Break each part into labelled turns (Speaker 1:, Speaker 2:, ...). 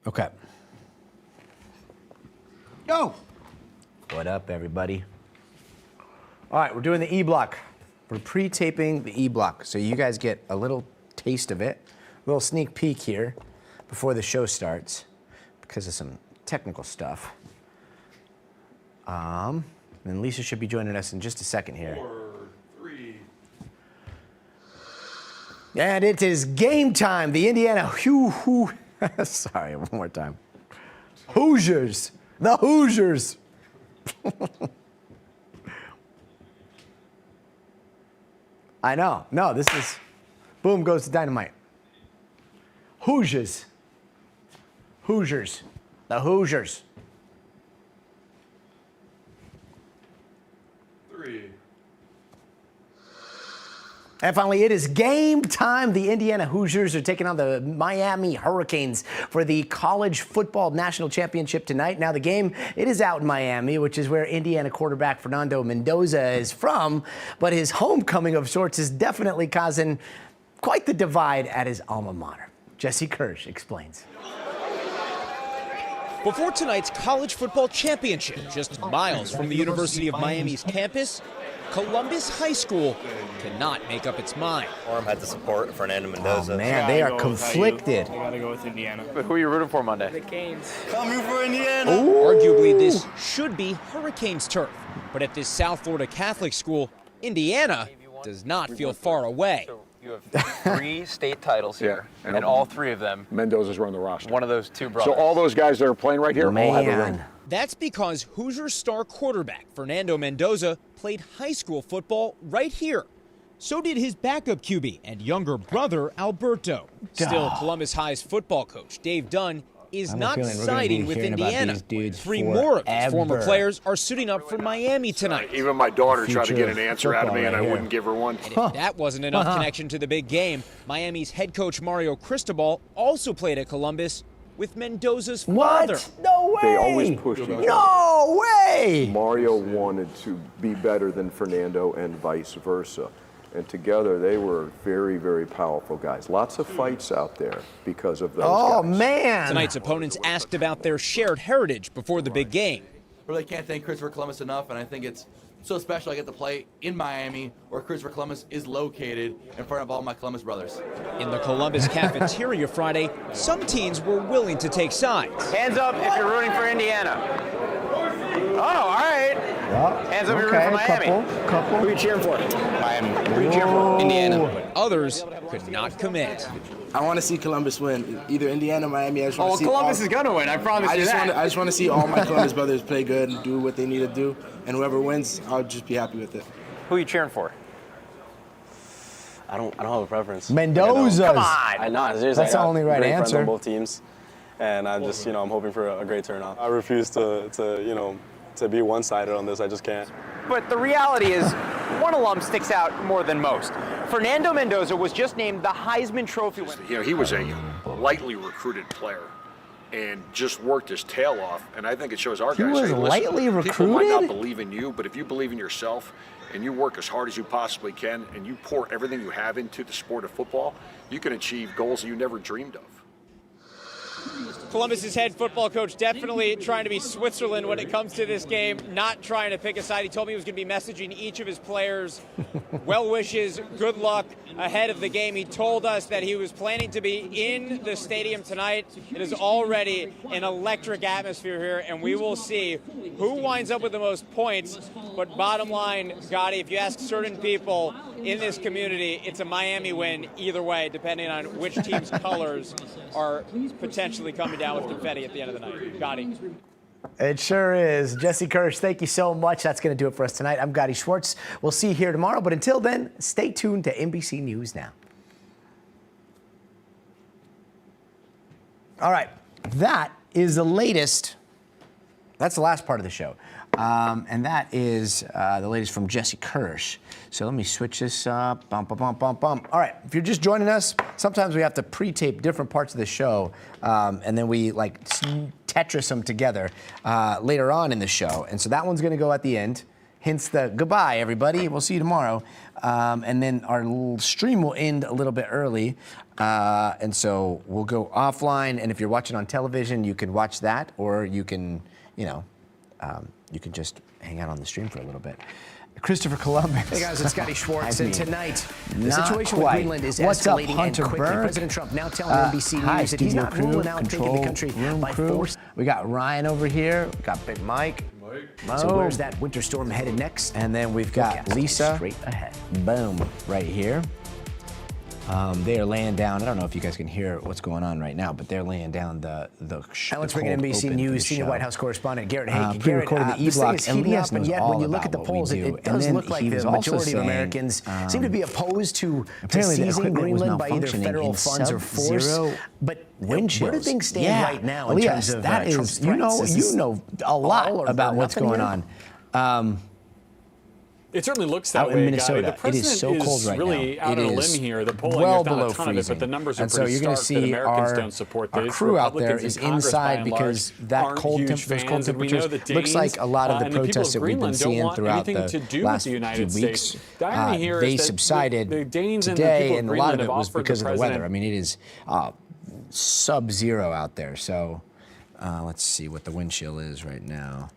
Speaker 1: Okay. Go! What up, everybody? All right, we're doing the E-Block. We're pre-taping the E-Block, so you guys get a little taste of it, a little sneak peek here before the show starts because of some technical stuff. And Lisa should be joining us in just a second here.
Speaker 2: 4, 3.
Speaker 1: And it is game time. The Indiana sorry, one more time. Hoosiers. The Hoosiers. I know. No, this is boom goes the dynamite. Hoosiers. Hoosiers. The Hoosiers.
Speaker 2: 3.
Speaker 1: And finally, it is game time. The Indiana Hoosiers are taking on the Miami Hurricanes for the College Football National Championship tonight. Now, the game, it is out in Miami, which is where Indiana quarterback Fernando Mendoza is from. But his homecoming of sorts is definitely causing quite the divide at his alma mater. Jesse Kirsch explains.
Speaker 3: Before tonight's College Football Championship, just miles from the University of Miami's campus, Columbus High School cannot make up its mind.
Speaker 4: Forum had the support of Fernando Mendoza.
Speaker 1: Oh, man, they are conflicted.
Speaker 5: I gotta go with Indiana.
Speaker 6: But who are you rooting for Monday?
Speaker 5: The Canes.
Speaker 4: Coming for Indiana.
Speaker 1: Ooh.
Speaker 3: Arguably, this should be Hurricanes turf. But at this South Florida Catholic school, Indiana does not feel far away.
Speaker 6: So you have 3 state titles here,
Speaker 7: Yeah,
Speaker 6: and all 3 of them,
Speaker 7: Mendoza's running the roster.
Speaker 6: one of those 2 brothers.
Speaker 7: So all those guys that are playing right here all have a ring.
Speaker 1: Man.
Speaker 3: That's because Hoosier star quarterback Fernando Mendoza played high school football right here. So did his backup QB and younger brother, Alberto. Still, Columbus High's football coach, Dave Dunn, is
Speaker 1: I have a
Speaker 3: not
Speaker 1: feeling we're gonna
Speaker 3: siding
Speaker 1: be
Speaker 3: with
Speaker 1: hearing about
Speaker 3: Indiana.
Speaker 1: these dudes
Speaker 3: 3 more of his former
Speaker 1: forever.
Speaker 3: players are suiting up for Miami tonight.
Speaker 7: Even my daughter tried to
Speaker 1: Future
Speaker 7: get an answer out of me,
Speaker 1: football
Speaker 7: and I
Speaker 1: right
Speaker 7: wouldn't
Speaker 1: here.
Speaker 7: give her one.
Speaker 3: And if that wasn't enough connection to the big game, Miami's head coach Mario Cristobal also played at Columbus with Mendoza's father.
Speaker 1: What? No way.
Speaker 8: They always pushed each other.
Speaker 1: No way.
Speaker 8: Mario wanted to be better than Fernando and vice versa. And together they were very, very powerful guys. Lots of fights out there because of those
Speaker 1: Oh,
Speaker 8: guys.
Speaker 1: man.
Speaker 3: Tonight's opponents asked about their shared heritage before the big game.
Speaker 9: Really can't thank Christopher Columbus enough, and I think it's so special I get to play in Miami, where Christopher Columbus is located, in front of all my Columbus brothers.
Speaker 3: In the Columbus cafeteria Friday, some teens were willing to take sides.
Speaker 6: Hands up if you're rooting for Indiana. Oh, all right. Hands up if you're rooting for Miami.
Speaker 1: Couple.
Speaker 6: Who are you cheering for? Miami. Who are you cheering for? Indiana.
Speaker 3: Others could not commit.
Speaker 5: I want to see Columbus win, either Indiana or Miami. I just want
Speaker 6: Oh,
Speaker 5: to see
Speaker 6: Columbus is going to win, I promise
Speaker 5: I
Speaker 6: you that.
Speaker 5: just want to see all my Columbus brothers play good and do what they need to do, and whoever wins, I'll just be happy with it.
Speaker 6: Who are you cheering for?
Speaker 4: I don't have a preference.
Speaker 1: Mendoza's.
Speaker 6: Come on.
Speaker 4: I know. Seriously,
Speaker 1: That's the only right
Speaker 4: great friends
Speaker 1: answer.
Speaker 4: on both teams, and I'm just, I'm hoping for a great turnout. I refuse to be one-sided on this. I just can't.
Speaker 6: But the reality is, one alum sticks out more than most. Fernando Mendoza was just named the Heisman Trophy winner.
Speaker 7: You know, he was a lightly recruited player and just worked his tail off. And I think it shows our
Speaker 1: He
Speaker 7: guys.
Speaker 1: was
Speaker 7: hey, listen,
Speaker 1: lightly
Speaker 7: people might not
Speaker 1: recruited?
Speaker 7: believe in you, but if you believe in yourself and you work as hard as you possibly can and you pour everything you have into the sport of football, you can achieve goals you never dreamed of.
Speaker 10: Columbus's head football coach definitely trying to be Switzerland when it comes to this game, not trying to pick a side. He told me he was going to be messaging each of his players well wishes, good luck ahead of the game. He told us that he was planning to be in the stadium tonight. It is already an electric atmosphere here, and we will see who winds up with the most points. But bottom line, Gotti, if you ask certain people in this community, it's a Miami win either way, depending on which team's colors are potentially coming down with confetti at the end of the night. Gotti.
Speaker 1: It sure is. Jesse Kirsch, thank you so much. That's going to do it for us tonight. I'm Gotti Schwartz. We'll see you here tomorrow. But until then, stay tuned to NBC News Now. All right. That is the latest. That's the last part of the show. And that is the latest from Jesse Kirsch. So let me switch this up. Bump, bump, bump, bump, bump. All right, if you're just joining us, sometimes we have to pre-tape different parts of the show, and then we like Tetris them together later on in the show. And so that one's going to go at the end. Hence the goodbye, everybody. We'll see you tomorrow. And then our little stream will end a little bit early. And so we'll go offline, and if you're watching on television, you can watch that, or you can, you can just hang out on the stream for a little bit. Christopher Columbus.
Speaker 2: Hey guys, it's Scotty Schwartz, and tonight the
Speaker 1: Not
Speaker 2: situation with
Speaker 1: quite.
Speaker 2: Greenland is
Speaker 1: What's up,
Speaker 2: escalating and
Speaker 1: Hunter
Speaker 2: quickly.
Speaker 1: Berg?
Speaker 2: President Trump now telling NBC
Speaker 1: Hi,
Speaker 2: News that he's not
Speaker 1: studio
Speaker 2: ruling out taking the
Speaker 1: control
Speaker 2: country
Speaker 1: room
Speaker 2: by
Speaker 1: crew.
Speaker 2: force.
Speaker 1: We got Ryan over here. We got Big Mike. Mo.
Speaker 2: So where's that winter storm headed next?
Speaker 1: And then we've got
Speaker 2: Forecast
Speaker 1: Lisa.
Speaker 2: straight ahead.
Speaker 1: Boom, right here. They are laying down. I don't know if you guys can hear what's going on right now, but they're laying down the.
Speaker 2: Now let's bring in NBC News senior White House correspondent Garrett Haake. Garrett,
Speaker 1: pre-recorded the
Speaker 2: this thing
Speaker 1: E-Block.
Speaker 2: is heating
Speaker 1: Elias
Speaker 2: up, and
Speaker 1: knows
Speaker 2: yet
Speaker 1: all
Speaker 2: when you look
Speaker 1: about
Speaker 2: at the
Speaker 1: what we
Speaker 2: polls,
Speaker 1: do.
Speaker 2: it
Speaker 1: And
Speaker 2: does
Speaker 1: then
Speaker 2: look like
Speaker 1: he
Speaker 2: the
Speaker 1: was also
Speaker 2: majority of
Speaker 1: saying,
Speaker 2: Americans seem to be opposed to
Speaker 1: apparently the
Speaker 2: seizing
Speaker 1: equipment was
Speaker 2: Greenland by either
Speaker 1: malfunctioning
Speaker 2: federal
Speaker 1: in
Speaker 2: funds or force.
Speaker 1: sub-zero
Speaker 2: But
Speaker 1: wind chills.
Speaker 2: where do things stand
Speaker 1: Yeah.
Speaker 2: right now in
Speaker 1: Elias,
Speaker 2: terms of
Speaker 1: that
Speaker 2: Trump's
Speaker 1: is,
Speaker 2: threats?
Speaker 1: you know a lot
Speaker 2: all or
Speaker 1: about what's
Speaker 2: nothing
Speaker 1: going
Speaker 2: here?
Speaker 1: on.
Speaker 11: It certainly looks that
Speaker 1: Out
Speaker 11: way,
Speaker 1: in Minnesota,
Speaker 11: Guy. The president
Speaker 1: it is so cold right
Speaker 11: really
Speaker 1: now.
Speaker 11: out
Speaker 1: It
Speaker 11: on a
Speaker 1: is
Speaker 11: limb here. The polling,
Speaker 1: well
Speaker 11: there's not
Speaker 1: below
Speaker 11: a ton of it, but the
Speaker 1: freezing.
Speaker 11: numbers are
Speaker 1: And so
Speaker 11: pretty
Speaker 1: you're going to
Speaker 11: stark that
Speaker 1: see
Speaker 11: Americans
Speaker 1: our,
Speaker 11: don't support
Speaker 1: our
Speaker 11: this.
Speaker 1: crew out there
Speaker 11: Republicans
Speaker 1: is
Speaker 11: in Congress, by
Speaker 1: inside
Speaker 11: and
Speaker 1: because
Speaker 11: large,
Speaker 1: that
Speaker 11: aren't
Speaker 1: cold
Speaker 11: huge
Speaker 1: those cold
Speaker 11: fans, and we know
Speaker 1: temperatures
Speaker 11: that
Speaker 1: looks like a lot of the
Speaker 11: and the people
Speaker 1: protests
Speaker 11: of
Speaker 1: that we've been
Speaker 11: Greenland don't
Speaker 1: seeing
Speaker 11: want
Speaker 1: throughout
Speaker 11: anything to
Speaker 1: the
Speaker 11: do with
Speaker 1: last
Speaker 11: the
Speaker 1: few
Speaker 11: United
Speaker 1: weeks.
Speaker 11: States. The irony here
Speaker 1: They
Speaker 11: is that
Speaker 1: subsided
Speaker 11: the Danes and the
Speaker 1: today,
Speaker 11: people of
Speaker 1: and a lot
Speaker 11: Greenland
Speaker 1: of it
Speaker 11: have
Speaker 1: was
Speaker 11: offered
Speaker 1: because
Speaker 11: the
Speaker 1: of the weather. I
Speaker 11: president.
Speaker 1: mean, it is sub-zero out there. So let's see what the wind chill is right now.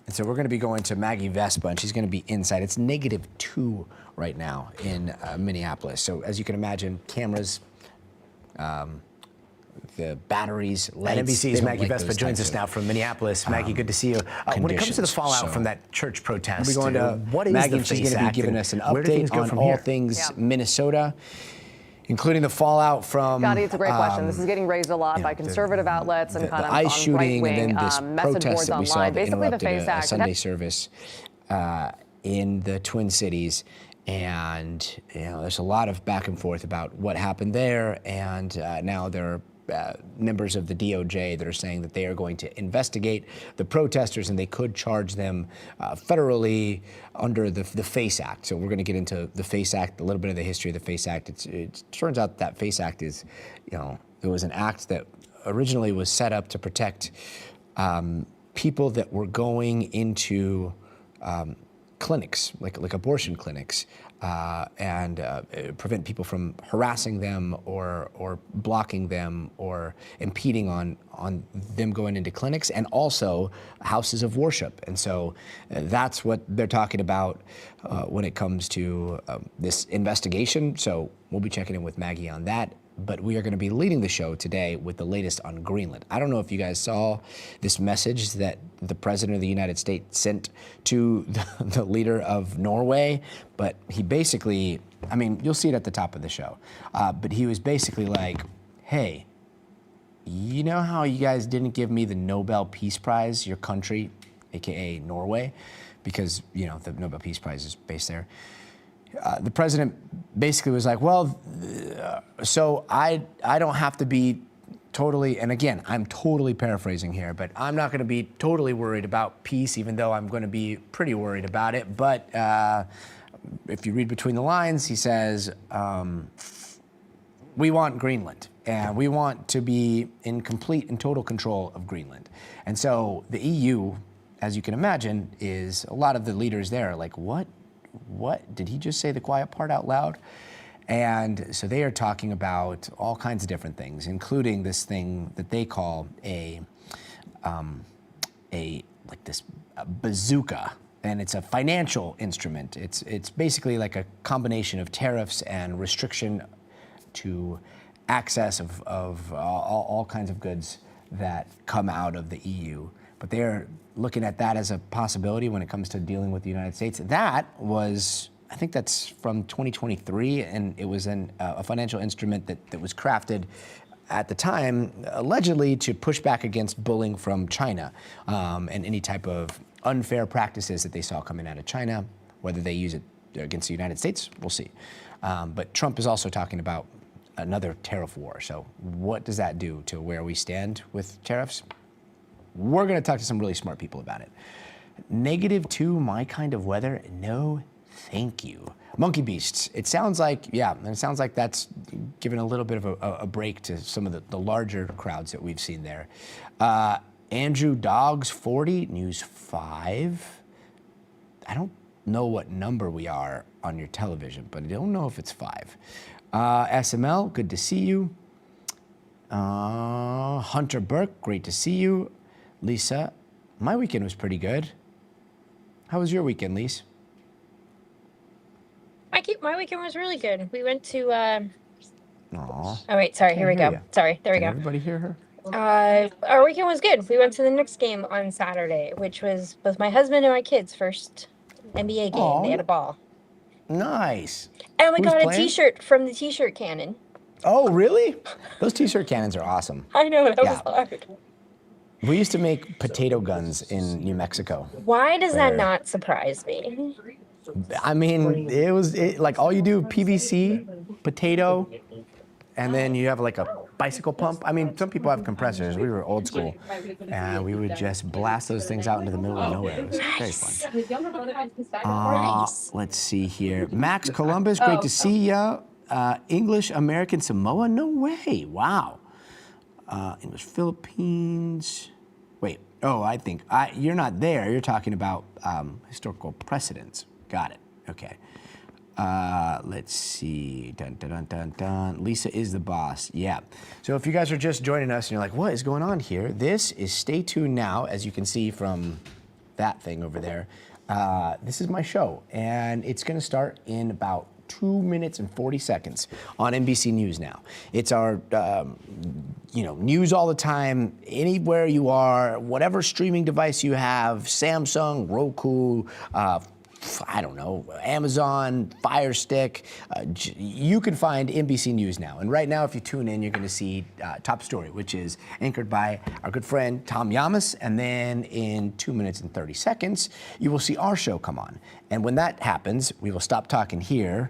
Speaker 1: And so we're going to be going to Maggie Vespa, and she's going to be inside. It's -2 right now in Minneapolis. So as you can imagine, cameras, the batteries, lights.
Speaker 2: And NBC's
Speaker 1: they don't
Speaker 2: Maggie
Speaker 1: like
Speaker 2: Vespa
Speaker 1: those
Speaker 2: joins
Speaker 1: types
Speaker 2: us now from Minneapolis. Maggie, good to see you. When it comes to the
Speaker 1: conditions.
Speaker 2: fallout
Speaker 1: So
Speaker 2: from that church protest,
Speaker 1: we're going to
Speaker 2: what is
Speaker 1: Maggie,
Speaker 2: the
Speaker 1: and she's
Speaker 2: FACE
Speaker 1: going to be
Speaker 2: Act,
Speaker 1: giving
Speaker 2: and
Speaker 1: us an
Speaker 2: where do things
Speaker 1: update
Speaker 2: go
Speaker 1: on
Speaker 2: from
Speaker 1: all
Speaker 2: here?
Speaker 1: things Minnesota, including the fallout from.
Speaker 12: Scotty, it's a great question. This is getting raised a lot by conservative outlets and kind of
Speaker 1: ICE
Speaker 12: on
Speaker 1: shooting,
Speaker 12: right-wing
Speaker 1: and then this
Speaker 12: message
Speaker 1: protest
Speaker 12: boards
Speaker 1: that we saw
Speaker 12: online.
Speaker 1: that
Speaker 12: Basically, the
Speaker 1: interrupted
Speaker 12: FACE
Speaker 1: a
Speaker 12: Act.
Speaker 1: Sunday service in the Twin Cities. And there's a lot of back and forth about what happened there, and now there are members of the DOJ that are saying that they are going to investigate the protesters, and they could charge them federally under the FACE Act. So we're going to get into the FACE Act, a little bit of the history of the FACE Act. It turns out that FACE Act is, it was an act that originally was set up to protect people that were going into clinics, like abortion clinics, and prevent people from harassing them or blocking them or impeding on them going into clinics, and also houses of worship. And so that's what they're talking about when it comes to this investigation. So we'll be checking in with Maggie on that. But we are going to be leading the show today with the latest on Greenland. I don't know if you guys saw this message that the President of the United States sent to the leader of Norway, but he basically, I mean, you'll see it at the top of the show, but he was basically like, hey, you know how you guys didn't give me the Nobel Peace Prize, your country, AKA Norway, because, the Nobel Peace Prize is based there. The president basically was like, well, so I don't have to be totally, and again, I'm totally paraphrasing here, but I'm not going to be totally worried about peace, even though I'm going to be pretty worried about it. But if you read between the lines, he says, we want Greenland, and we want to be in complete and total control of Greenland. And so the EU, as you can imagine, is a lot of the leaders there are like, what did he just say the quiet part out loud? And so they are talking about all kinds of different things, including this thing that they call a bazooka, and it's a financial instrument. It's basically like a combination of tariffs and restriction to access of all kinds of goods that come out of the EU. But they are looking at that as a possibility when it comes to dealing with the United States. That was, I think that's from 2023, and it was a financial instrument that was crafted at the time, allegedly to push back against bullying from China and any type of unfair practices that they saw coming out of China. Whether they use it against the United States, we'll see. But Trump is also talking about another tariff war. So what does that do to where we stand with tariffs? We're going to talk to some really smart people about it. -2, my kind of weather? No, thank you. Monkey beasts. It sounds like, and it sounds like that's given a little bit of a break to some of the larger crowds that we've seen there. Andrew Dogs 40, News 5. I don't know what number we are on your television, but I don't know if it's 5. SML, good to see you. Hunter Burke, great to see you. Lisa, my weekend was pretty good. How was your weekend, Lisa?
Speaker 13: My weekend was really good. We went to.
Speaker 1: Aww.
Speaker 13: Oh wait, sorry. Here we go.
Speaker 1: You.
Speaker 13: Sorry, there we
Speaker 1: Can
Speaker 13: go.
Speaker 1: everybody hear her?
Speaker 13: Our weekend was good. We went to the Knicks game on Saturday, which was both my husband and my kids' first NBA game.
Speaker 1: Aw.
Speaker 13: They had a ball.
Speaker 1: Nice.
Speaker 13: And we
Speaker 1: Who's
Speaker 13: got
Speaker 1: playing?
Speaker 13: a T-shirt from the T-shirt cannon.
Speaker 1: Oh, really? Those T-shirt cannons are awesome.
Speaker 13: I know, that was
Speaker 1: Yeah.
Speaker 13: hard.
Speaker 1: We used to make potato guns in New Mexico.
Speaker 13: Why does that
Speaker 1: Where-
Speaker 13: not surprise me?
Speaker 1: I mean, it was like all you do, PVC, potato, and then you have like a bicycle pump. I mean, some people have compressors. We were old school. And we would just blast those things out into the middle of nowhere. It was very fun. Let's see here. Max Columbus, great to see ya. English American Samoa? No way. Wow. English Philippines. Wait. Oh, I think you're not there. You're talking about historical precedents. Got it. Okay. Let's see. Dun, dun, dun, dun, dun. Lisa is the boss. Yeah. So if you guys are just joining us and you're like, what is going on here? This is Stay Tuned Now, as you can see from that thing over there. This is my show, and it's going to start in about 2 minutes and 40 seconds on NBC News Now. It's our, news all the time, anywhere you are, whatever streaming device you have, Samsung, Roku, I don't know, Amazon, Fire Stick, you can find NBC News Now. And right now, if you tune in, you're going to see Top Story, which is anchored by our good friend Tom Yamas. And then in 2 minutes and 30 seconds, you will see our show come on. And when that happens, we will stop talking here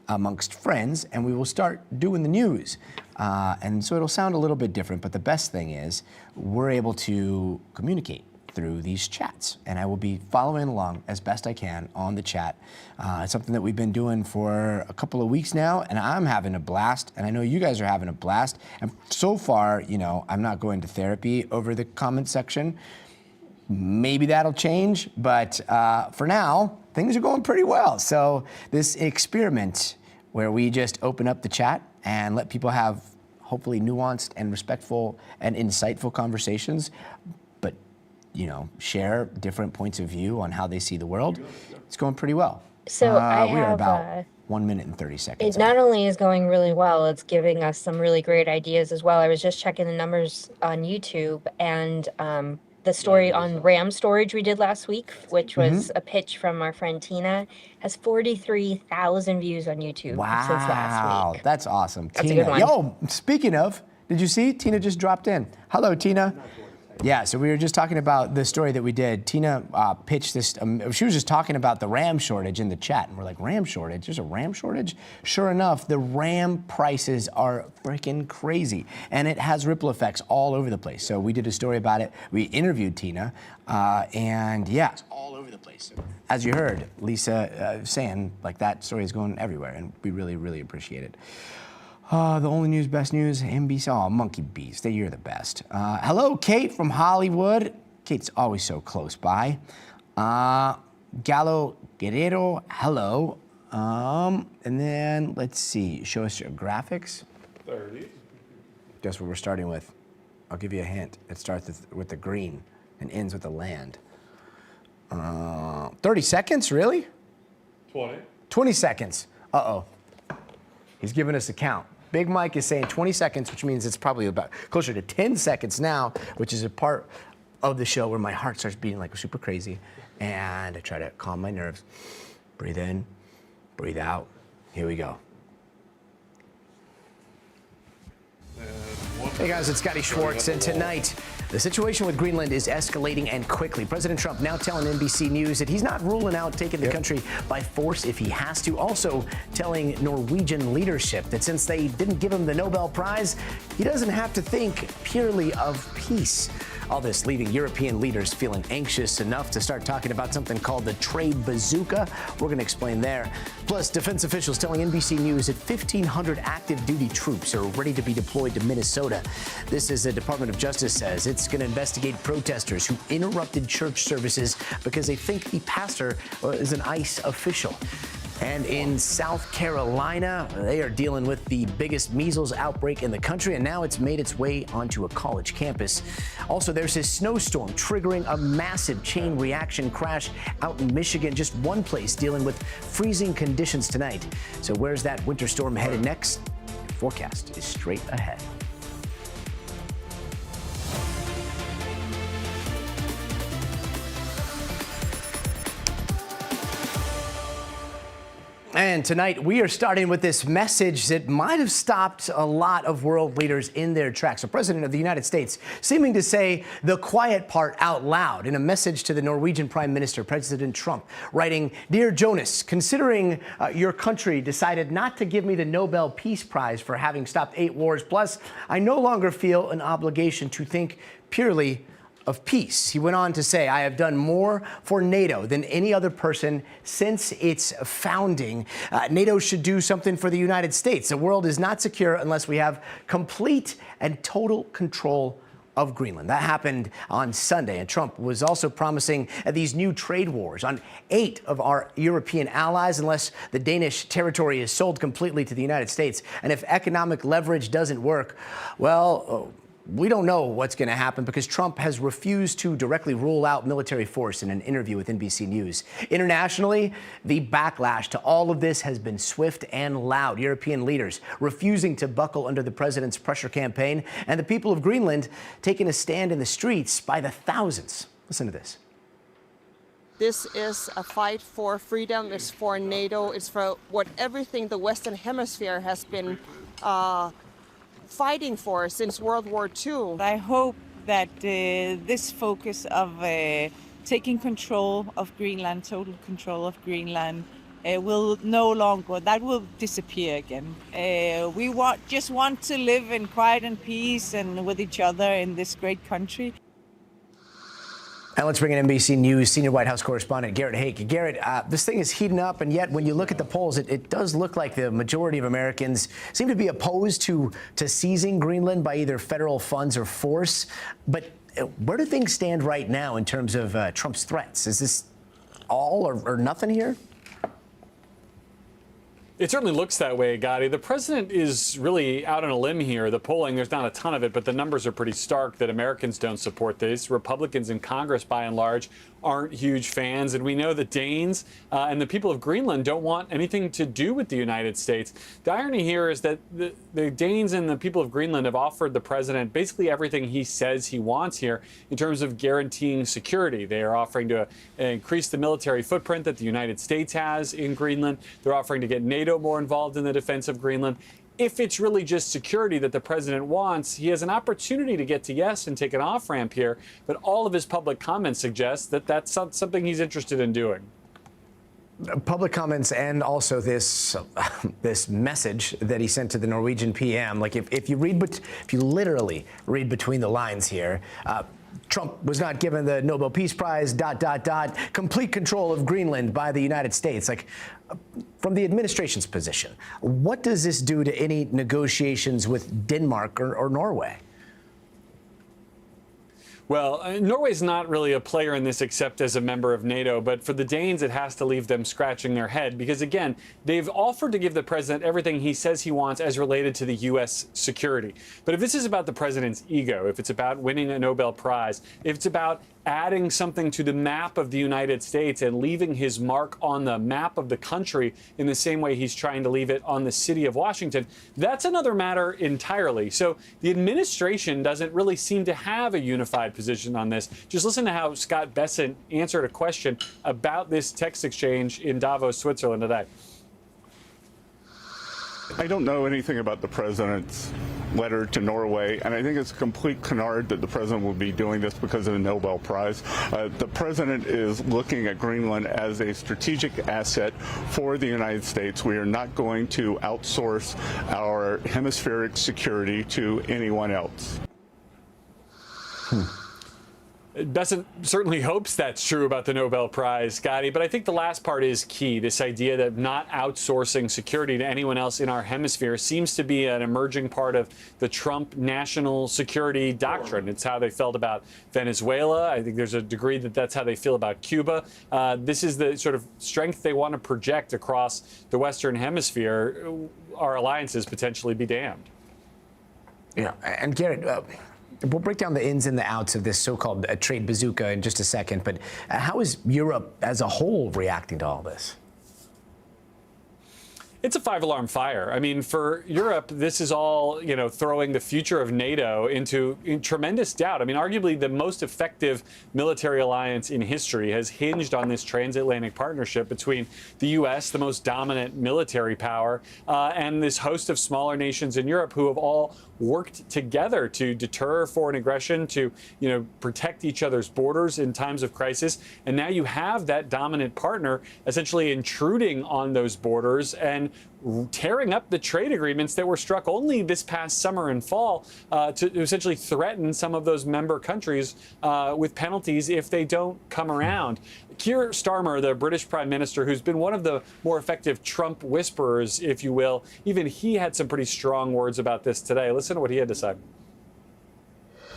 Speaker 1: amongst friends, and we will start doing the news. And so it'll sound a little bit different, but the best thing is we're able to communicate through these chats, and I will be following along as best I can on the chat. It's something that we've been doing for a couple of weeks now, and I'm having a blast, and I know you guys are having a blast. And so far, I'm not going to therapy over the comment section. Maybe that'll change, but for now, things are going pretty well. So this experiment where we just open up the chat and let people have hopefully nuanced and respectful and insightful conversations, but share different points of view on how they see the world. It's going pretty well.
Speaker 13: So
Speaker 1: we are about 1 minute and 30 seconds.
Speaker 13: It not only is going really well, it's giving us some really great ideas as well. I was just checking the numbers on YouTube, and the story on RAM storage we did last week, which was a pitch from our friend Tina, has 43,000 views on YouTube since last week.
Speaker 1: That's awesome.
Speaker 13: That's
Speaker 1: Tina.
Speaker 13: a good one.
Speaker 1: Yo, speaking of, did you see? Tina just dropped in. Hello, Tina. Yeah, so we were just talking about the story that we did. Tina pitched this, she was just talking about the RAM shortage in the chat, and we're like, RAM shortage? There's a RAM shortage? Sure enough, the RAM prices are freaking crazy, and it has ripple effects all over the place. So we did a story about it. We interviewed Tina, and yeah, it's all over the place. As you heard Lisa saying, like, that story is going everywhere, and we really, really appreciate it. The only news, best news, NBC. Oh, Monkey Beast, you're the best. Hello, Kate from Hollywood. Kate's always so close by. Gallo Guerrero, hello. And then, let's see, show us your graphics.
Speaker 14: 30.
Speaker 1: Guess what we're starting with? I'll give you a hint. It starts with the green and ends with the land. 30 seconds, really?
Speaker 14: 20.
Speaker 1: 20 seconds. Uh-oh. He's giving us a count. Big Mike is saying 20 seconds, which means it's probably about closer to 10 seconds now, which is a part of the show where my heart starts beating like super crazy, and I try to calm my nerves. Breathe in, breathe out. Here we go. Hey guys, it's Scotty Schwartz, and tonight, the situation with Greenland is escalating and quickly. President Trump now telling NBC News that he's not ruling out taking the country by force if he has to. Also telling Norwegian leadership that since they didn't give him the Nobel Prize, he doesn't have to think purely of peace. All this leaving European leaders feeling anxious enough to start talking about something called the trade bazooka. We're going to explain there. Plus, defense officials telling NBC News that 1,500 active duty troops are ready to be deployed to Minnesota. This is the Department of Justice says it's going to investigate protesters who interrupted church services because they think the pastor is an ICE official. And in South Carolina, they are dealing with the biggest measles outbreak in the country, and now it's made its way onto a college campus. Also, there's this snowstorm triggering a massive chain reaction crash out in Michigan, just one place dealing with freezing conditions tonight. So where's that winter storm headed next? Forecast is straight ahead. And tonight, we are starting with this message that might have stopped a lot of world leaders in their tracks. The President of the United States seeming to say the quiet part out loud in a message to the Norwegian Prime Minister, President Trump, writing, "Dear Jonas, considering your country decided not to give me the Nobel Peace Prize for having stopped 8 wars, plus I no longer feel an obligation to think purely of peace." He went on to say, "I have done more for NATO than any other person since its founding. NATO should do something for the United States. The world is not secure unless we have complete and total control of Greenland." That happened on Sunday, and Trump was also promising these new trade wars on 8 of our European allies unless the Danish territory is sold completely to the United States. And if economic leverage doesn't work, well, we don't know what's going to happen because Trump has refused to directly rule out military force in an interview with NBC News. Internationally, the backlash to all of this has been swift and loud. European leaders refusing to buckle under the president's pressure campaign, and the people of Greenland taking a stand in the streets by the thousands. Listen to this.
Speaker 15: This is a fight for freedom. It's for NATO. It's for what everything the Western Hemisphere has been fighting for since World War II.
Speaker 16: I hope that this focus of taking control of Greenland, total control of Greenland, will no longer, that will disappear again. We just want to live in quiet and peace and with each other in this great country.
Speaker 1: And let's bring in NBC News senior White House correspondent Garrett Haake. Garrett, this thing is heating up, and yet when you look at the polls, it does look like the majority of Americans seem to be opposed to seizing Greenland by either federal funds or force. But where do things stand right now in terms of Trump's threats? Is this all or nothing here?
Speaker 11: It certainly looks that way, Gotti. The president is really out on a limb here. The polling, there's not a ton of it, but the numbers are pretty stark that Americans don't support this. Republicans in Congress, by and large, aren't huge fans. And we know the Danes and the people of Greenland don't want anything to do with the United States. The irony here is that the Danes and the people of Greenland have offered the president basically everything he says he wants here in terms of guaranteeing security. They are offering to increase the military footprint that the United States has in Greenland. They're offering to get NATO more involved in the defense of Greenland. If it's really just security that the president wants, he has an opportunity to get to yes and take an off-ramp here, but all of his public comments suggest that that's something he's interested in doing.
Speaker 1: Public comments and also this message that he sent to the Norwegian PM. Like if you literally read between the lines here, Trump was not given the Nobel Peace Prize, ... complete control of Greenland by the United States. Like, from the administration's position, what does this do to any negotiations with Denmark or Norway?
Speaker 11: Well, Norway's not really a player in this except as a member of NATO, but for the Danes, it has to leave them scratching their head because, again, they've offered to give the president everything he says he wants as related to the U.S. security. But if this is about the president's ego, if it's about winning a Nobel Prize, if it's about adding something to the map of the United States and leaving his mark on the map of the country in the same way he's trying to leave it on the city of Washington, that's another matter entirely. So the administration doesn't really seem to have a unified position on this. Just listen to how Scott Bessent answered a question about this text exchange in Davos, Switzerland today.
Speaker 14: I don't know anything about the president's letter to Norway, and I think it's a complete canard that the president will be doing this because of the Nobel Prize. The president is looking at Greenland as a strategic asset for the United States. We are not going to outsource our hemispheric security to anyone else.
Speaker 11: doesn't certainly hopes that's true about the Nobel Prize, Scotty. But I think the last part is key. This idea that not outsourcing security to anyone else in our hemisphere seems to be an emerging part of the Trump national security doctrine. It's how they felt about Venezuela. I think there's a degree that that's how they feel about Cuba. This is the sort of strength they want to project across the Western Hemisphere. Our alliances potentially be damned.
Speaker 2: Yeah, and Garrett, we'll break down the ins and the outs of this so-called trade bazooka in just a second, but how is Europe as a whole reacting to all this?
Speaker 11: It's a five-alarm fire. I mean, for Europe, this is all, throwing the future of NATO into tremendous doubt. I mean, arguably the most effective military alliance in history has hinged on this transatlantic partnership between the U.S., the most dominant military power, and this host of smaller nations in Europe who have all worked together to deter foreign aggression, to protect each other's borders in times of crisis. And now you have that dominant partner essentially intruding on those borders and tearing up the trade agreements that were struck only this past summer and fall to essentially threaten some of those member countries with penalties if they don't come around. Keir Starmer, the British Prime Minister, who's been one of the more effective Trump whisperers, if you will, even he had some pretty strong words about this today. Listen to what he had to say.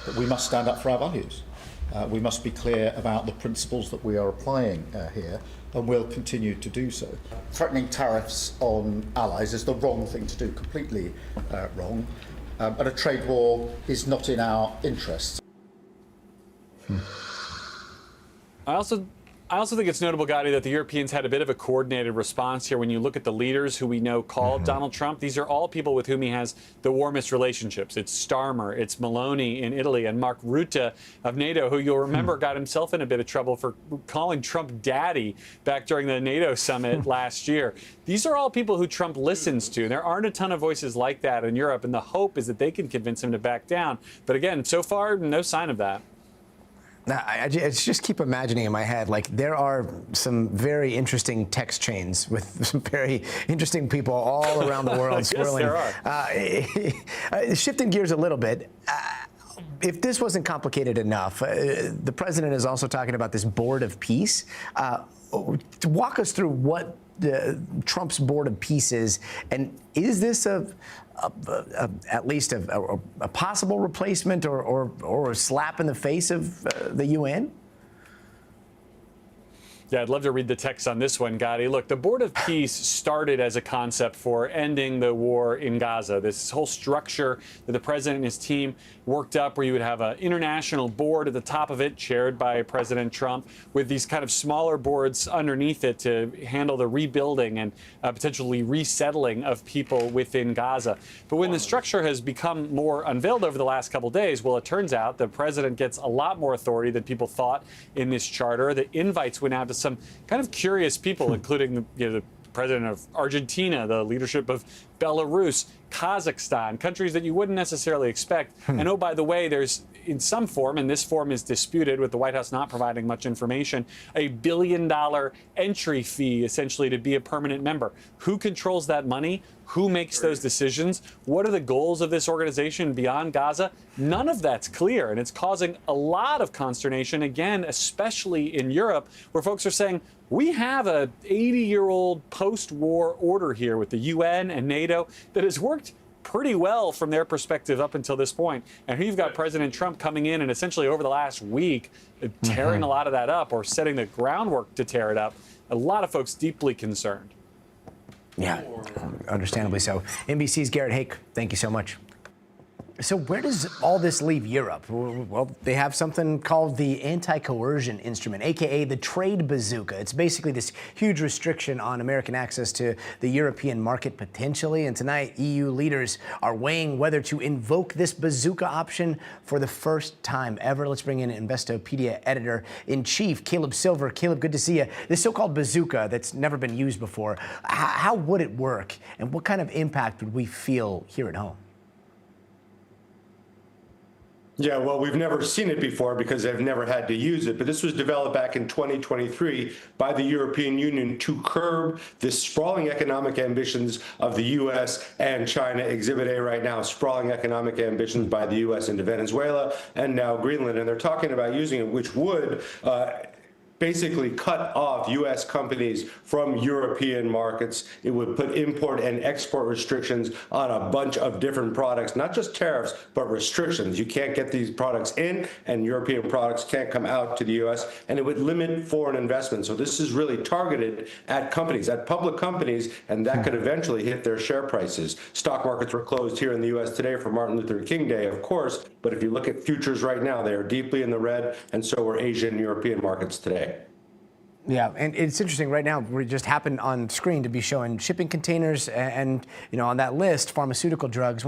Speaker 17: But we must stand up for our values. We must be clear about the principles that we are applying here, and will continue to do so. Threatening tariffs on allies is the wrong thing to do, completely wrong. And a trade war is not in our interests.
Speaker 11: I also think it's notable, Gotti, that the Europeans had a bit of a coordinated response here. When you look at the leaders who we know called Donald Trump, these are all people with whom he has the warmest relationships. It's Starmer, it's Meloni in Italy, and Mark Rutte of NATO, who you'll remember got himself in a bit of trouble for calling Trump daddy back during the NATO summit last year. These are all people who Trump listens to. There aren't a ton of voices like that in Europe, and the hope is that they can convince him to back down. But again, so far, no sign of that.
Speaker 2: Now, I just keep imagining in my head, like, there are some very interesting text chains with some very interesting people all around the world swirling. There are. Shifting gears a little bit, if this wasn't complicated enough, the president is also talking about this board of peace. Walk us through what Trump's board of peace is, and is this at least a possible replacement or a slap in the face of the UN?
Speaker 11: Yeah, I'd love to read the text on this one, Gotti. Look, the Board of Peace started as a concept for ending the war in Gaza. This whole structure that the president and his team worked up, where you would have an international board at the top of it, chaired by President Trump, with these kind of smaller boards underneath it to handle the rebuilding and potentially resettling of people within Gaza. But when the structure has become more unveiled over the last couple days, well, it turns out the president gets a lot more authority than people thought in this charter. The invites went out to some kind of curious people, including the president of Argentina, the leadership of Belarus, Kazakhstan, countries that you wouldn't necessarily expect. And oh, by the way, there's in some form, and this form is disputed with the White House not providing much information, $1 billion entry fee essentially to be a permanent member. Who controls that money? Who makes those decisions? What are the goals of this organization beyond Gaza? None of that's clear, and it's causing a lot of consternation, again, especially in Europe, where folks are saying, we have a 80-year-old post-war order here with the UN and NATO that has worked pretty well from their perspective up until this point. And here you've got President Trump coming in and essentially over the last week tearing a lot of that up, or setting the groundwork to tear it up. A lot of folks deeply concerned.
Speaker 2: Yeah, understandably so. NBC's Garrett Hake, thank you so much. So where does all this leave Europe? Well, they have something called the anti-coercion instrument, a.k.a. the trade bazooka. It's basically this huge restriction on American access to the European market potentially. And tonight, EU leaders are weighing whether to invoke this bazooka option for the first time ever. Let's bring in Investopedia editor-in-chief, Caleb Silver. Caleb, good to see you. This so-called bazooka that's never been used before, how would it work? And what kind of impact would we feel here at home?
Speaker 18: Yeah, well, we've never seen it before because they've never had to use it. But this was developed back in 2023 by the European Union to curb the sprawling economic ambitions of the U.S. and China. Exhibit A right now, sprawling economic ambitions by the U.S. into Venezuela and now Greenland. And they're talking about using it, which would basically cut off U.S. companies from European markets. It would put import and export restrictions on a bunch of different products, not just tariffs, but restrictions. You can't get these products in, and European products can't come out to the U.S., and it would limit foreign investment. So this is really targeted at companies, at public companies, and that could eventually hit their share prices. Stock markets were closed here in the U.S. today for Martin Luther King Day, of course, but if you look at futures right now, they are deeply in the red, and so are Asian and European markets today.
Speaker 2: Yeah, and it's interesting right now, we just happened on screen to be showing shipping containers and, you know, on that list, pharmaceutical drugs.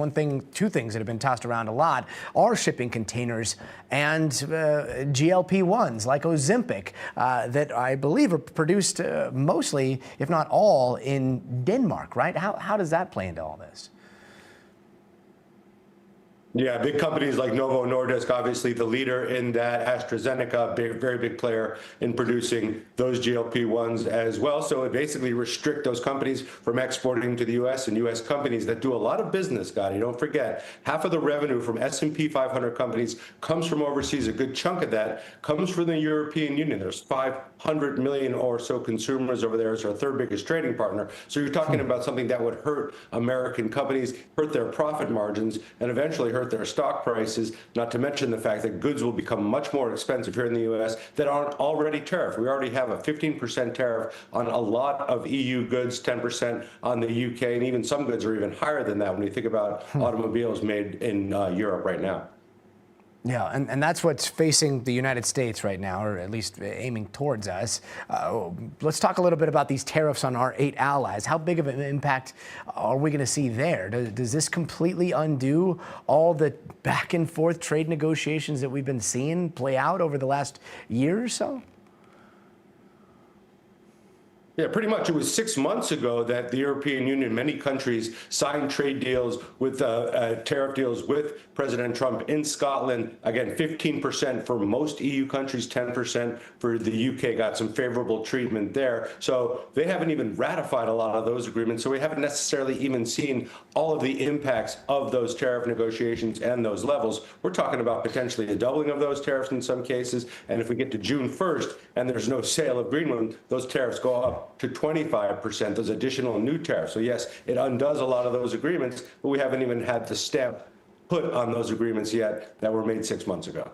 Speaker 2: Two things that have been tossed around a lot are shipping containers and GLP-1s like Ozempic that I believe are produced mostly, if not all, in Denmark, right? How does that play into all this?
Speaker 18: Yeah, big companies like Novo Nordisk, obviously the leader in that. AstraZeneca, very big player in producing those GLP-1s as well. So it basically restrict those companies from exporting to the U.S. and U.S. companies that do a lot of business, Gotti. Don't forget, half of the revenue from S&P 500 companies comes from overseas. A good chunk of that comes from the European Union. There's 500 million or so consumers over there. It's our third biggest trading partner. So you're talking about something that would hurt American companies, hurt their profit margins, and eventually hurt their stock prices, not to mention the fact that goods will become much more expensive here in the U.S. that aren't already tariffed. We already have a 15% tariff on a lot of EU goods, 10% on the U.K., and even some goods are even higher than that when you think about automobiles made in Europe right now.
Speaker 2: Yeah, and that's what's facing the United States right now, or at least aiming towards us. Let's talk a little bit about these tariffs on our 8 allies. How big of an impact are we going to see there? Does this completely undo all the back and forth trade negotiations that we've been seeing play out over the last year or so?
Speaker 18: Yeah, pretty much. It was 6 months ago that the European Union, many countries, signed trade deals with tariff deals with President Trump in Scotland. Again, 15% for most EU countries, 10% for the UK. Got some favorable treatment there. So they haven't even ratified a lot of those agreements. So we haven't necessarily even seen all of the impacts of those tariff negotiations and those levels. We're talking about potentially a doubling of those tariffs in some cases. And if we get to June 1st and there's no sale of Greenland, those tariffs go up to 25%, those additional new tariffs. So yes, it undoes a lot of those agreements, but we haven't even had the stamp put on those agreements yet that were made 6 months ago.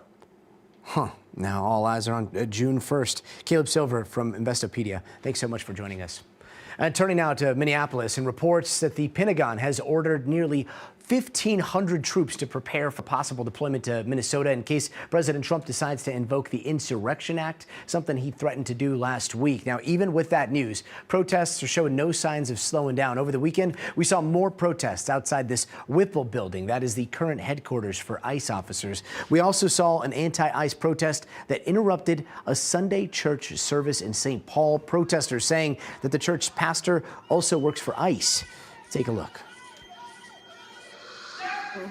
Speaker 2: Now all eyes are on June 1st. Caleb Silver from Investopedia, thanks so much for joining us. And turning now to Minneapolis, and reports that the Pentagon has ordered nearly 1,500 troops to prepare for possible deployment to Minnesota in case President Trump decides to invoke the Insurrection Act, something he threatened to do last week. Now, even with that news, protests are showing no signs of slowing down. Over the weekend, we saw more protests outside this Whipple building. That is the current headquarters for ICE officers. We also saw an anti-ICE protest that interrupted a Sunday church service in St. Paul. Protesters saying that the church pastor also works for ICE. Take a look.
Speaker 19: Why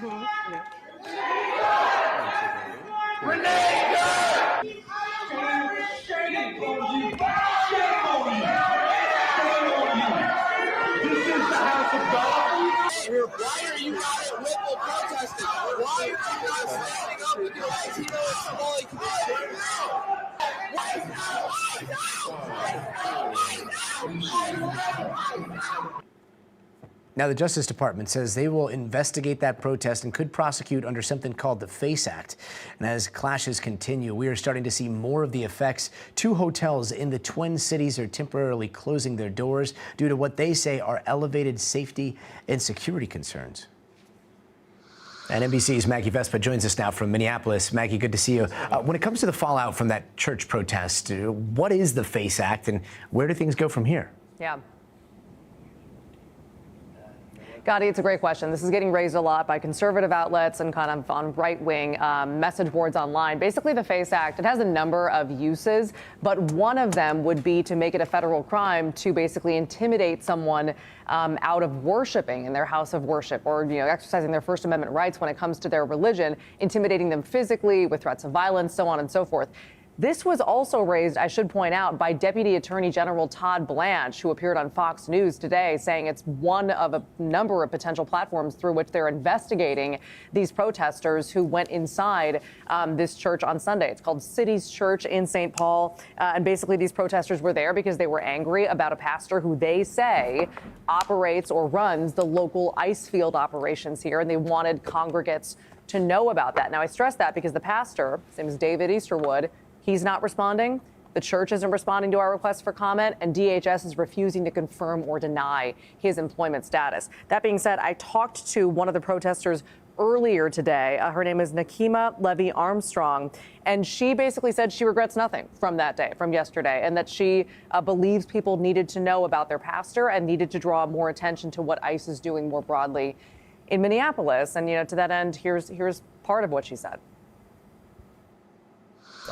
Speaker 19: are you not at Whipple protesting? Why are you not standing up with your Latinos smalling
Speaker 2: Now, the Justice Department says they will investigate that protest and could prosecute under something called the FACE Act. And as clashes continue, we are starting to see more of the effects. 2 hotels in the Twin Cities are temporarily closing their doors due to what they say are elevated safety and security concerns. And NBC's Maggie Vespa joins us now from Minneapolis. Maggie, good to see you. When it comes to the fallout from that church protest, what is the FACE Act and where do things go from here?
Speaker 12: Yeah. Gotti, it's a great question. This is getting raised a lot by conservative outlets and kind of on right-wing message boards online. Basically, the FACE Act, it has a number of uses, but one of them would be to make it a federal crime to basically intimidate someone out of worshiping in their house of worship, or exercising their First Amendment rights when it comes to their religion, intimidating them physically with threats of violence, so on and so forth. This was also raised, I should point out, by Deputy Attorney General Todd Blanche, who appeared on Fox News today, saying it's one of a number of potential platforms through which they're investigating these protesters who went inside this church on Sunday. It's called City's Church in St. Paul. And basically, these protesters were there because they were angry about a pastor who they say operates or runs the local ice field operations here, and they wanted congregates to know about that. Now, I stress that because the pastor, his name is David Easterwood, he's not responding. The church isn't responding to our request for comment, and DHS is refusing to confirm or deny his employment status. That being said, I talked to one of the protesters earlier today. Her name is Nakima Levy Armstrong, and she basically said she regrets nothing from that day, from yesterday, and that she believes people needed to know about their pastor and needed to draw more attention to what ICE is doing more broadly in Minneapolis. And, to that end, here's part of what she said.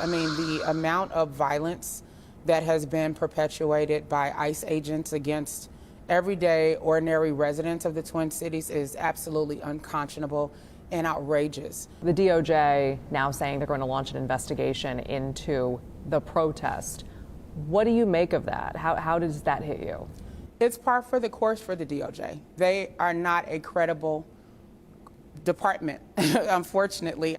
Speaker 20: I mean, the amount of violence that has been perpetuated by ICE agents against everyday, ordinary residents of the Twin Cities is absolutely unconscionable and outrageous.
Speaker 12: The DOJ now saying they're going to launch an investigation into the protest. What do you make of that? How does that hit you?
Speaker 20: It's par for the course for the DOJ. They are not a credible department, unfortunately.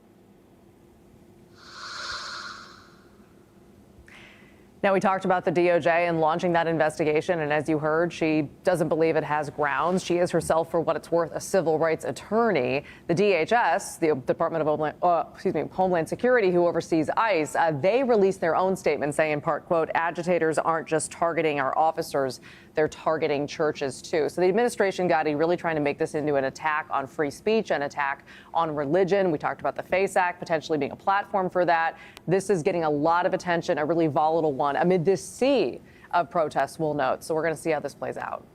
Speaker 12: Now, we talked about the DOJ and launching that investigation, and as you heard, she doesn't believe it has grounds. She is herself, for what it's worth, a civil rights attorney. The DHS, the Department of Homeland Security, who oversees ICE, they released their own statement saying, in part, quote, agitators aren't just targeting our officers, they're targeting churches too. So the administration, Gotti, really trying to make this into an attack on free speech, an attack on religion. We talked about the FACE Act potentially being a platform for that. This is getting a lot of attention, a really volatile one amid this sea of protests, we'll note. So we're going to see how this plays out.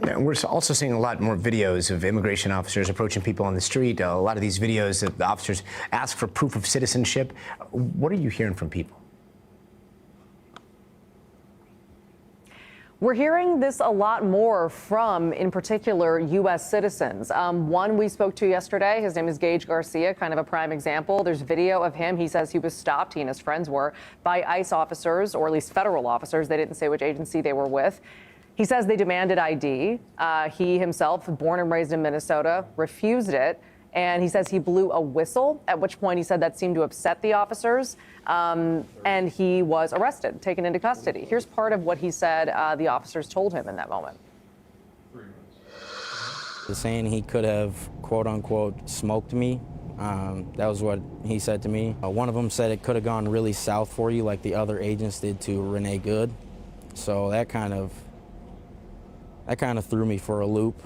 Speaker 2: Yeah, we're also seeing a lot more videos of immigration officers approaching people on the street. A lot of these videos that the officers ask for proof of citizenship. What are you hearing from people?
Speaker 12: We're hearing this a lot more from, in particular, U.S. citizens. One we spoke to yesterday, his name is Gage Garcia, kind of a prime example. There's video of him. He says he was stopped, he and his friends were, by ICE officers, or at least federal officers. They didn't say which agency they were with. He says they demanded ID. He himself, born and raised in Minnesota, refused it. And he says he blew a whistle, at which point he said that seemed to upset the officers. And he was arrested, taken into custody. Here's part of what he said the officers told him in that moment.
Speaker 21: Saying he could have, quote unquote, smoked me. That was what he said to me. One of them said it could have gone really south for you, like the other agents did to Renee Good. So that kind of threw me for a loop.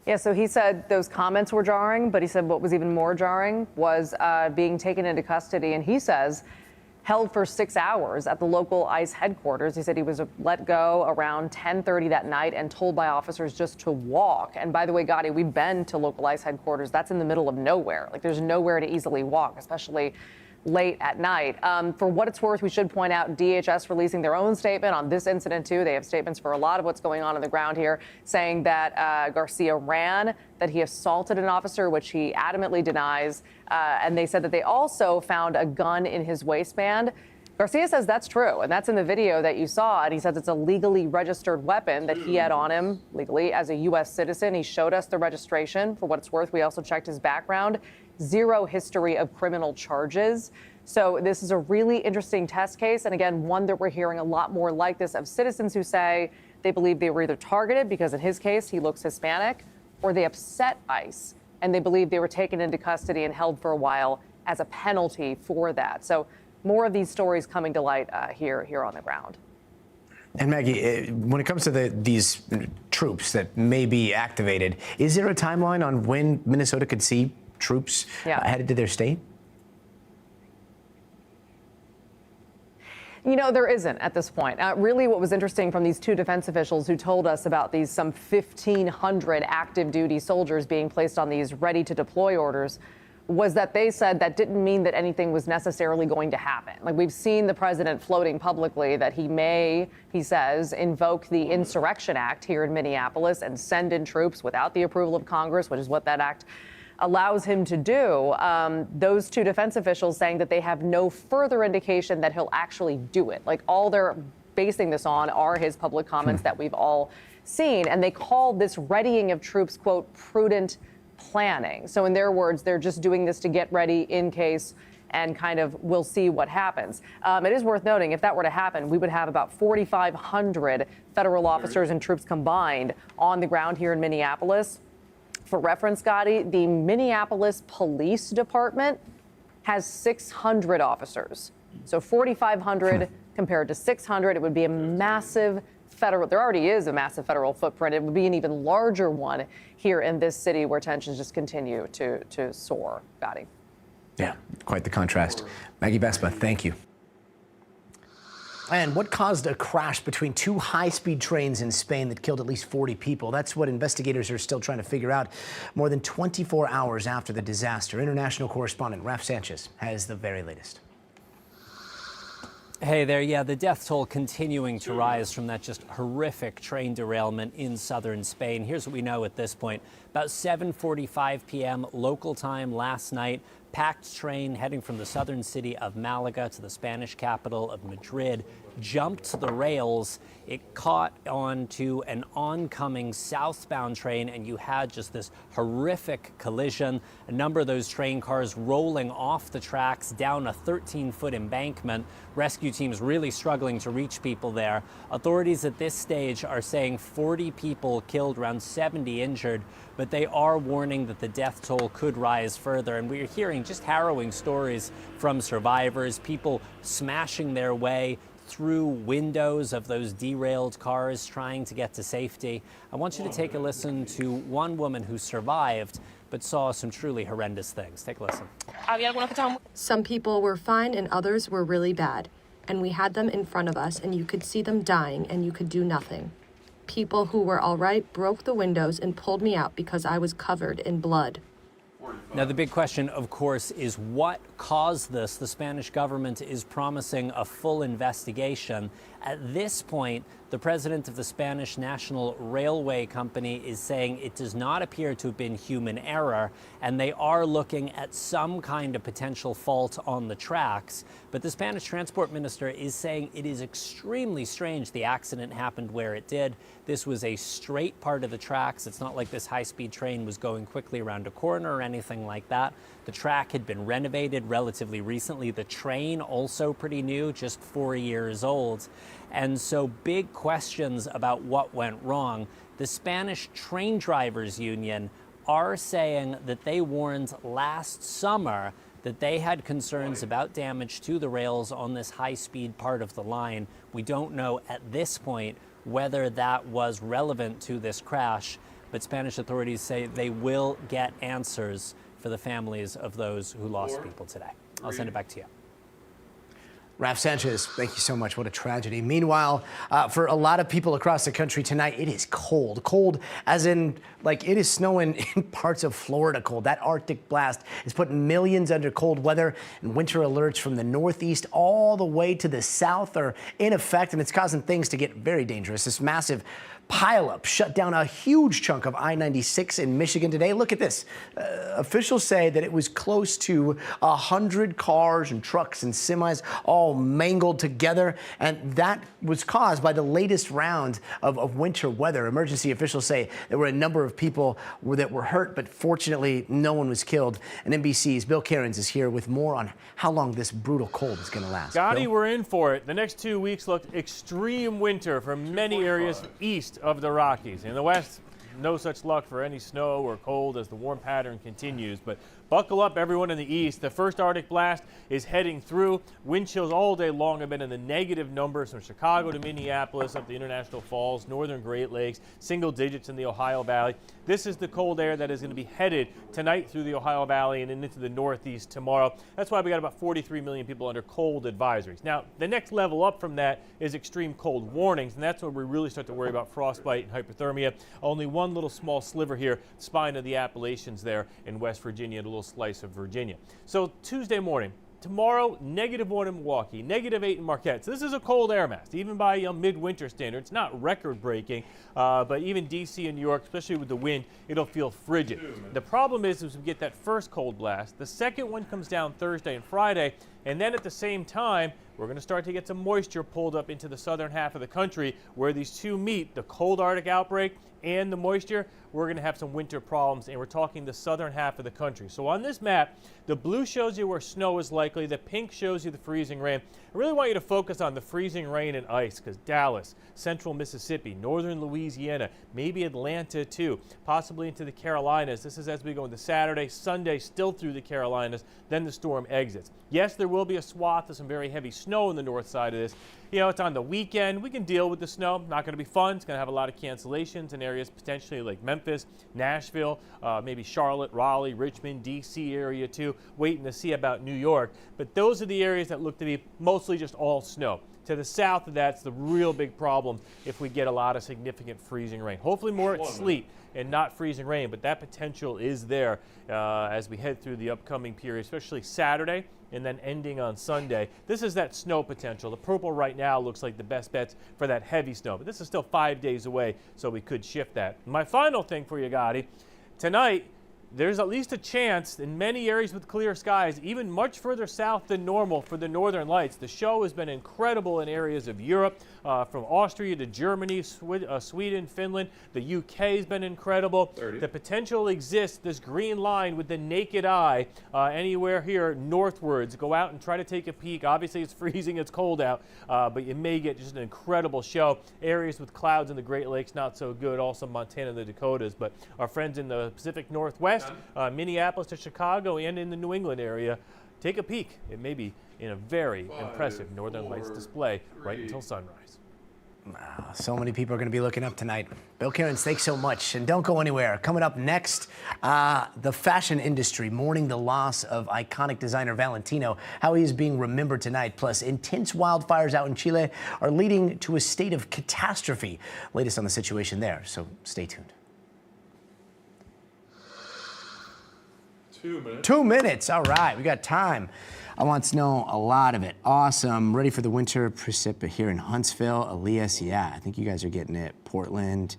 Speaker 12: Yeah, so he said those comments were jarring, but he said what was even more jarring was being taken into custody. And he says held for 6 hours at the local ICE headquarters. He said he was let go around 10:30 that night and told by officers just to walk. And by the way, Gotti, we've been to local ICE headquarters. That's in the middle of nowhere. Like, there's nowhere to easily walk, especially late at night. For what it's worth, we should point out DHS releasing their own statement on this incident, too. They have statements for a lot of what's going on the ground here, saying that Garcia ran, that he assaulted an officer, which he adamantly denies. And they said that they also found a gun in his waistband. Garcia says that's true, and that's in the video that you saw. And he says it's a legally registered weapon that he had on him legally as a U.S. citizen. He showed us the registration. For what it's worth, we also checked his background. Zero history of criminal charges. So this is a really interesting test case. And again, one that we're hearing a lot more like this of citizens who say they believe they were either targeted because in his case, he looks Hispanic, or they upset ICE and they believe they were taken into custody and held for a while as a penalty for that. So more of these stories coming to light here on the ground.
Speaker 2: And Maggie, when it comes to these troops that may be activated, is there a timeline on when Minnesota could see troops headed to their state?
Speaker 12: You know, there isn't at this point. Really, what was interesting from these two defense officials who told us about these some 1,500 active duty soldiers being placed on these ready to deploy orders was that they said that didn't mean that anything was necessarily going to happen. Like, we've seen the president floating publicly that he may, he says, invoke the Insurrection Act here in Minneapolis and send in troops without the approval of Congress, which is what that act allows him to do. Those two defense officials saying that they have no further indication that he'll actually do it. Like, all they're basing this on are his public comments that we've all seen. And they call this readying of troops, quote, prudent planning. So in their words, they're just doing this to get ready in case, and kind of we'll see what happens. It is worth noting, if that were to happen, we would have about 4,500 federal officers and troops combined on the ground here in Minneapolis. For reference, Scotty, the Minneapolis Police Department has 600 officers. So 4,500 compared to 600, it would be a massive federal, there already is a massive federal footprint. It would be an even larger one here in this city where tensions just continue to soar. Scotty.
Speaker 2: Yeah, quite the contrast. Maggie Vespa, thank you. And what caused a crash between two high-speed trains in Spain that killed at least 40 people? That's what investigators are still trying to figure out more than 24 hours after the disaster. International correspondent Raf Sanchez has the very latest.
Speaker 8: Hey there, yeah, the death toll continuing to rise from that just horrific train derailment in southern Spain. Here's what we know at this point. About 7:45 p.m. local time last night, packed train heading from the southern city of Malaga to the Spanish capital of Madrid jumped the rails. It caught onto an oncoming southbound train, and you had just this horrific collision. A number of those train cars rolling off the tracks down a 13-foot embankment. Rescue teams really struggling to reach people there. Authorities at this stage are saying 40 people killed, around 70 injured, but they are warning that the death toll could rise further. And we're hearing just harrowing stories from survivors, people smashing their way through windows of those derailed cars trying to get to safety. I want you to take a listen to one woman who survived but saw some truly horrendous things. Take a listen.
Speaker 22: Some people were fine and others were really bad. And we had them in front of us and you could see them dying and you could do nothing. People who were all right broke the windows and pulled me out because I was covered in blood.
Speaker 8: Now, the big question, of course, is what caused this? The Spanish government is promising a full investigation. At this point, the president of the Spanish National Railway Company is saying it does not appear to have been human error, and they are looking at some kind of potential fault on the tracks. But the Spanish transport minister is saying it is extremely strange the accident happened where it did. This was a straight part of the tracks. It's not like this high-speed train was going quickly around a corner or anything like that. The track had been renovated relatively recently. The train also pretty new, just 4 years old. And so big questions about what went wrong. The Spanish Train Drivers Union are saying that they warned last summer that they had concerns about damage to the rails on this high-speed part of the line. We don't know at this point whether that was relevant to this crash, but Spanish authorities say they will get answers for the families of those who lost people today. I'll send it back to you.
Speaker 2: Raf Sanchez, thank you so much. What a tragedy. Meanwhile, for a lot of people across the country tonight, it is cold. Cold as in, like, it is snowing in parts of Florida cold. That Arctic blast is putting millions under cold weather, and winter alerts from the northeast all the way to the south are in effect, and it's causing things to get very dangerous. This massive pileup shut down a huge chunk of I-96 in Michigan today. Look at this. Officials say that it was close to 100 cars and trucks and semis all mangled together, and that was caused by the latest round of winter weather. Emergency officials say there were a number of people that were hurt, but fortunately no one was killed. And NBC's Bill Cairns is here with more on how long this brutal cold is going to last.
Speaker 23: Scotty,
Speaker 2: Bill?
Speaker 23: we're in for it. The next 2 weeks look extreme winter for many areas east of the Rockies. In the west,
Speaker 3: no such luck for any snow or cold as the warm pattern continues. But buckle up, everyone in the east. The first Arctic blast is heading through. Wind chills all day long have been in the negative numbers from Chicago to Minneapolis, up the International Falls, northern Great Lakes, single digits in the Ohio Valley. This is the cold air that is going to be headed tonight through the Ohio Valley and into the Northeast tomorrow. That's why we got about 43 million people under cold advisories. Now, the next level up from that is extreme cold warnings, and that's where we really start to worry about frostbite and hypothermia. Only one little small sliver here, spine of the Appalachians there in West Virginia, and a little slice of Virginia. So Tuesday morning, tomorrow, -1 in Milwaukee, -8 in Marquette. So this is a cold air mass, even by midwinter standards. It's not record-breaking, but even D.C. and New York, especially with the wind, it'll feel frigid. The problem is we get that first cold blast. The second one comes down Thursday and Friday, and then at the same time, we're going to start to get some moisture pulled up into the southern half of the country where these two meet, the cold Arctic outbreak and the moisture. We're going to have some winter problems, and we're talking the southern half of the country. So on this map, the blue shows you where snow is likely. The pink shows you the freezing rain. I really want you to focus on the freezing rain and ice because Dallas, central Mississippi, northern Louisiana, maybe Atlanta too, possibly into the Carolinas. This is as we go into Saturday, Sunday, still through the Carolinas, then the storm exits. Yes, there will be a swath of some very heavy snow on the north side of this. You know, it's on the weekend. We can deal with the snow. Not going to be fun. It's going to have a lot of cancellations in areas potentially like Memphis, Nashville, maybe Charlotte, Raleigh, Richmond, D.C. area too. Waiting to see about New York. But those are the areas that look to be mostly just all snow. To the south of that's the real big problem if we get a lot of significant freezing rain. Hopefully more sleet and not freezing rain, but that potential is there as we head through the upcoming period, especially Saturday and then ending on Sunday. This is that snow potential. The purple right now looks like the best bets for that heavy snow, but this is still 5 days away, so we could shift that. My final thing for you, Gotti, tonight, there's at least a chance in many areas with clear skies, even much further south than normal for the northern lights. The show has been incredible in areas of Europe, from Austria to Germany, Sweden, Finland. The UK has been incredible. 30. The potential exists, this green line with the naked eye, anywhere here northwards. Go out and try to take a peek. Obviously, it's freezing, it's cold out, but you may get just an incredible show. Areas with clouds in the Great Lakes, not so good. Also Montana and the Dakotas, but our friends in the Pacific Northwest, Minneapolis to Chicago, and in the New England area, take a peek. It may be in a very impressive Northern Lights display right until sunrise.
Speaker 2: So many people are going to be looking up tonight. Bill Cairns, thanks so much. And don't go anywhere. Coming up next, the fashion industry mourning the loss of iconic designer Valentino, how he is being remembered tonight. Plus, intense wildfires out in Chile are leading to a state of catastrophe. Latest on the situation there, so stay tuned.
Speaker 11: 2 minutes.
Speaker 2: 2 minutes. All right, we got time. I want to know a lot of it. Awesome. Ready for the winter precip here in Huntsville. Elias, yeah, I think you guys are getting it. Portland,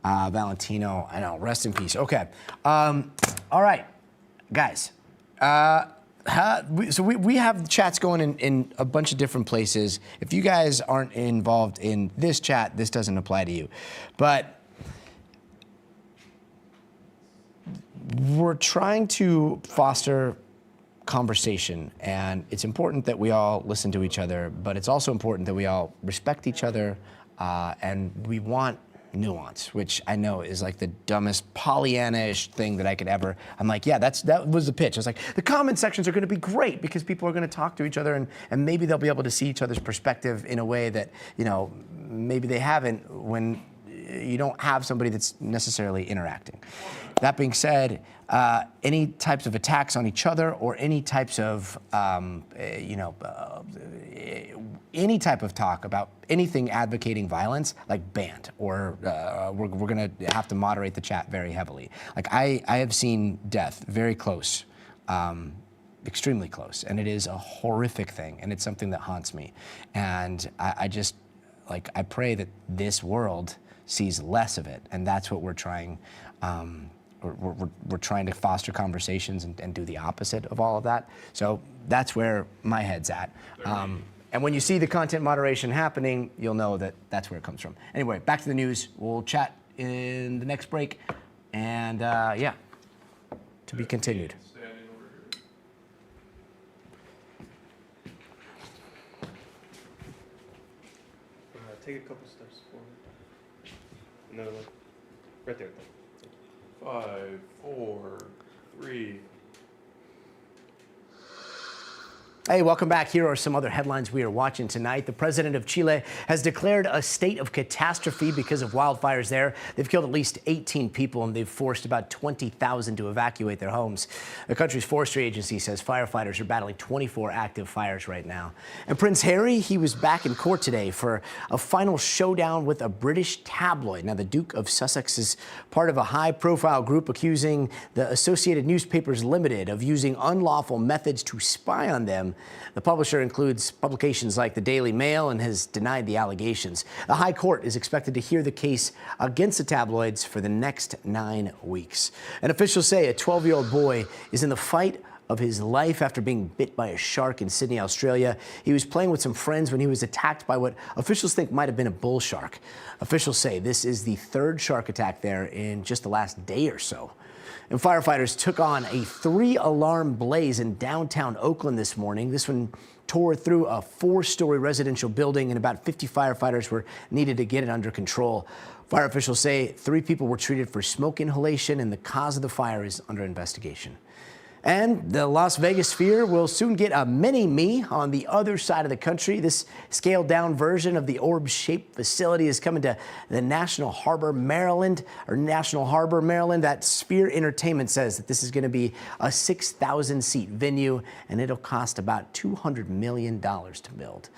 Speaker 2: Valentino, I know, rest in peace. Okay. All right, guys. So we have chats going in a bunch of different places. If you guys aren't involved in this chat, this doesn't apply to you. But we're trying to foster conversation, and it's important that we all listen to each other, but it's also important that we all respect each other, and we want nuance, which I know is like the dumbest Pollyanna-ish thing that I could ever. I'm like, yeah, that was the pitch. I was like, the comment sections are going to be great because people are going to talk to each other, and maybe they'll be able to see each other's perspective in a way that, you know, maybe they haven't when you don't have somebody that's necessarily interacting. That being said, any types of attacks on each other or any types of, any type of talk about anything advocating violence, like banned, or we're going to have to moderate the chat very heavily. Like I have seen death very close, extremely close, and it is a horrific thing, and it's something that haunts me. And I just, like, I pray that this world sees less of it, and that's what we're trying. We're trying to foster conversations and do the opposite of all of that. So that's where my head's at. And when you see the content moderation happening, you'll know that that's where it comes from. Anyway, back to the news. We'll chat in the next break. And yeah, to be continued.
Speaker 9: Take a couple steps forward. Another one. Right there.
Speaker 11: 5, 4, 3.
Speaker 2: Hey, welcome back. Here are some other headlines we are watching tonight. The president of Chile has declared a state of catastrophe because of wildfires there. They've killed at least 18 people and they've forced about 20,000 to evacuate their homes. The country's forestry agency says firefighters are battling 24 active fires right now. And Prince Harry, he was back in court today for a final showdown with a British tabloid. Now, the Duke of Sussex is part of a high-profile group accusing the Associated Newspapers Limited of using unlawful methods to spy on them. The publisher includes publications like the Daily Mail and has denied the allegations. The High Court is expected to hear the case against the tabloids for the next 9 weeks. And officials say a 12-year-old boy is in the fight of his life after being bit by a shark in Sydney, Australia. He was playing with some friends when he was attacked by what officials think might have been a bull shark. Officials say this is the 3rd shark attack there in just the last day or so. And firefighters took on a 3-alarm blaze in downtown Oakland this morning. This one tore through a 4-story residential building, and about 50 firefighters were needed to get it under control. Fire officials say 3 people were treated for smoke inhalation, and the cause of the fire is under investigation. And the Las Vegas Sphere will soon get a mini-me on the other side of the country. This scaled-down version of the orb-shaped facility is coming to the National Harbor, Maryland. That Sphere Entertainment says that this is going to be a 6,000-seat venue, and it'll cost about $200 million to build.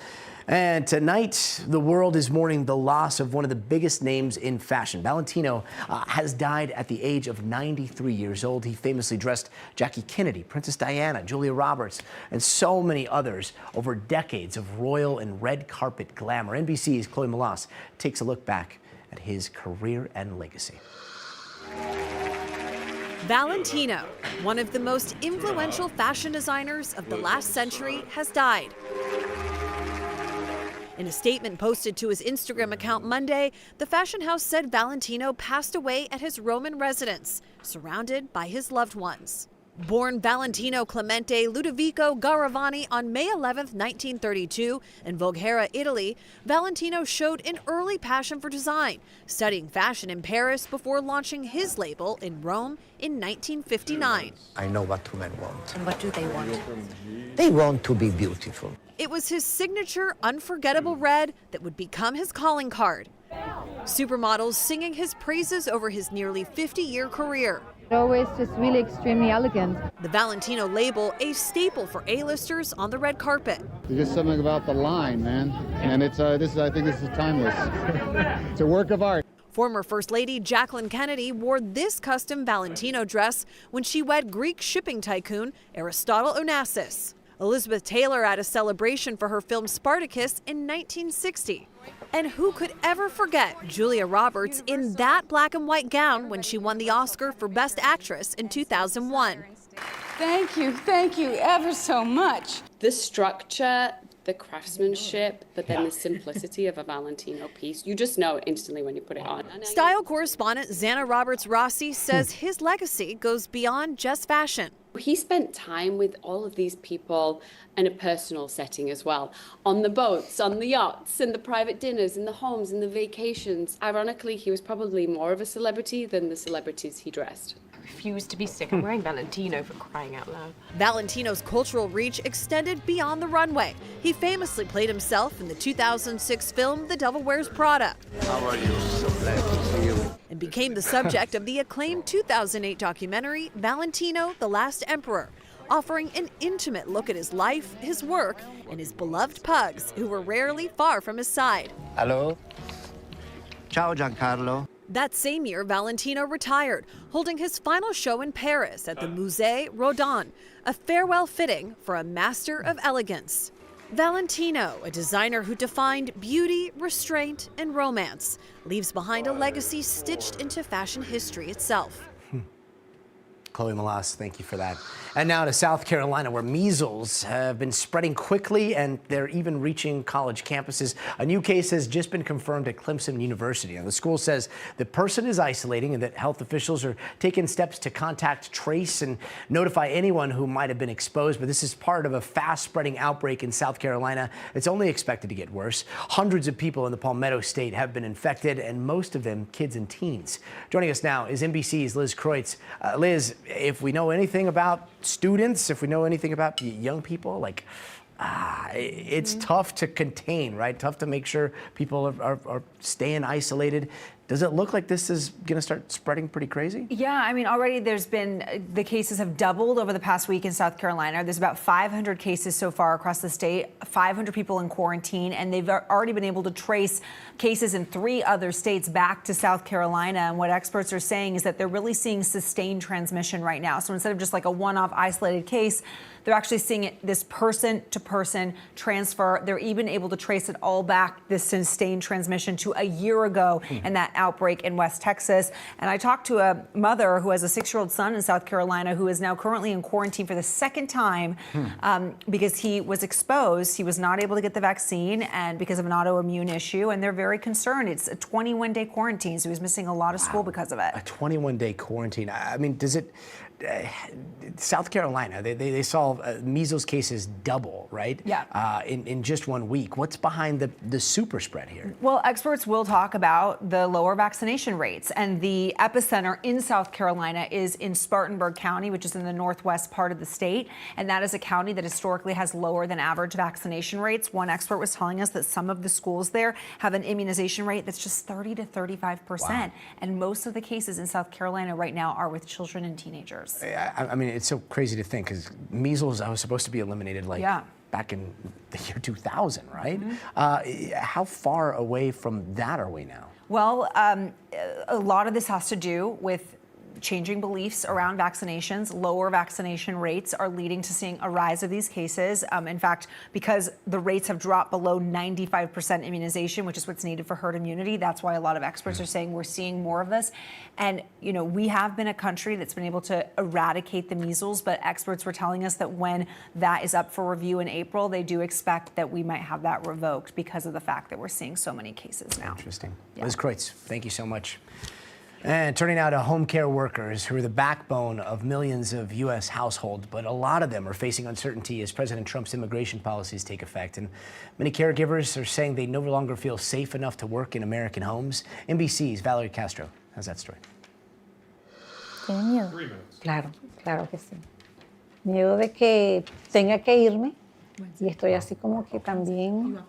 Speaker 2: And tonight, the world is mourning the loss of one of the biggest names in fashion. Valentino has died at the age of 93 years old. He famously dressed Jackie Kennedy, Princess Diana, Julia Roberts, and so many others over decades of royal and red carpet glamour. NBC's Chloe Malas takes a look back at his career and legacy.
Speaker 5: Valentino, one of the most influential fashion designers of the last century, has died. In a statement posted to his Instagram account Monday, the fashion house said Valentino passed away at his Roman residence, surrounded by his loved ones. Born Valentino Clemente Ludovico Garavani on May 11, 1932, in Voghera, Italy, Valentino showed an early passion for design, studying fashion in Paris before launching his label in Rome in 1959.
Speaker 9: I know what women want.
Speaker 5: And what do they want?
Speaker 9: They want to be beautiful.
Speaker 5: It was his signature unforgettable red that would become his calling card. Supermodels singing his praises over his nearly 50-year career.
Speaker 23: Always just really extremely elegant.
Speaker 5: The Valentino label, a staple for A-listers on the red carpet.
Speaker 24: There's just something about the line, man. And it's I think this is timeless. It's a work of art.
Speaker 5: Former First Lady Jacqueline Kennedy wore this custom Valentino dress when she wed Greek shipping tycoon Aristotle Onassis. Elizabeth Taylor at a celebration for her film Spartacus in 1960. And who could ever forget Julia Roberts in that black and white gown when she won the Oscar for Best Actress in 2001.
Speaker 25: Thank you ever so much.
Speaker 26: The structure, the craftsmanship, but then the simplicity of a Valentino piece. You just know instantly when you put it on.
Speaker 5: Style correspondent Xana Roberts-Rossi says his legacy goes beyond just fashion.
Speaker 26: He spent time with all of these people in a personal setting as well. On the boats, on the yachts, in the private dinners, in the homes, in the vacations. Ironically, he was probably more of a celebrity than the celebrities he dressed.
Speaker 27: I refuse to be sick. I'm wearing Valentino for crying out loud.
Speaker 5: Valentino's cultural reach extended beyond the runway. He famously played himself in the 2006 film The Devil Wears Prada.
Speaker 9: How are you? So glad to see you.
Speaker 5: And became the subject of the acclaimed 2008 documentary Valentino, the Last Emperor, offering an intimate look at his life, his work, and his beloved pugs, who were rarely far from his side.
Speaker 9: Hello. Ciao, Giancarlo.
Speaker 5: That same year, Valentino retired, holding his final show in Paris at the Musée Rodin, a farewell fitting for a master of elegance. Valentino, a designer who defined beauty, restraint, and romance, leaves behind a legacy stitched into fashion history itself.
Speaker 2: Chloe Malas, thank you for that. And now to South Carolina, where measles have been spreading quickly and they're even reaching college campuses. A new case has just been confirmed at Clemson University. Now, the school says the person is isolating and that health officials are taking steps to contact, trace, and notify anyone who might have been exposed. But this is part of a fast-spreading outbreak in South Carolina. It's only expected to get worse. Hundreds of people in the Palmetto State have been infected, and most of them kids and teens. Joining us now is NBC's Liz Kreutz. Liz, if we know anything about students, if we know anything about young people, like it's tough to contain, right? Tough to make sure people are staying isolated. Does it look like this is going to start spreading pretty crazy?
Speaker 4: Yeah, I mean, already the cases have doubled over the past week in South Carolina. There's about 500 cases so far across the state, 500 people in quarantine, and they've already been able to trace cases in 3 other states back to South Carolina. And what experts are saying is that they're really seeing sustained transmission right now. So instead of just like a one-off isolated case, they're actually seeing it, this person-to-person transfer. They're even able to trace it all back, this sustained transmission, to a year ago and that outbreak in West Texas. And I talked to a mother who has a 6-year-old son in South Carolina who is now currently in quarantine for the 2nd time because he was exposed. He was not able to get the vaccine and because of an autoimmune issue, and they're very concerned. It's a 21-day quarantine, so he's missing a lot of school because of it.
Speaker 2: A 21-day quarantine. I mean, does it... South Carolina, they saw measles cases double, right?
Speaker 4: Yeah.
Speaker 2: In just 1 week. What's behind the super spread here?
Speaker 4: Well, experts will talk about the lower vaccination rates, and the epicenter in South Carolina is in Spartanburg County, which is in the northwest part of the state, and that is a county that historically has lower than average vaccination rates. One expert was telling us that some of the schools there have an immunization rate that's just 30 to 35%, wow. And most of the cases in South Carolina right now are with children and teenagers.
Speaker 2: I mean, it's so crazy to think because measles was supposed to be eliminated back in the year 2000, right? How far away from that are we now?
Speaker 4: Well, a lot of this has to do with changing beliefs around vaccinations. Lower vaccination rates are leading to seeing a rise of these cases. In fact, because the rates have dropped below 95% immunization, which is what's needed for herd immunity, that's why a lot of experts are saying we're seeing more of this. And, you know, we have been a country that's been able to eradicate the measles, but experts were telling us that when that is up for review in April, they do expect that we might have that revoked because of the fact that we're seeing so many cases now.
Speaker 2: Interesting. Yeah. Liz Kreutz, thank you so much. And turning now to home care workers, who are the backbone of millions of U.S. households, but a lot of them are facing uncertainty as President Trump's immigration policies take effect. And many caregivers are saying they no longer feel safe enough to work in American homes. NBC's Valerie Castro has that story.
Speaker 6: ¿Tiene miedo? 3 minutes. Claro, claro que sí. Miedo de que tenga que irme y estoy así como que también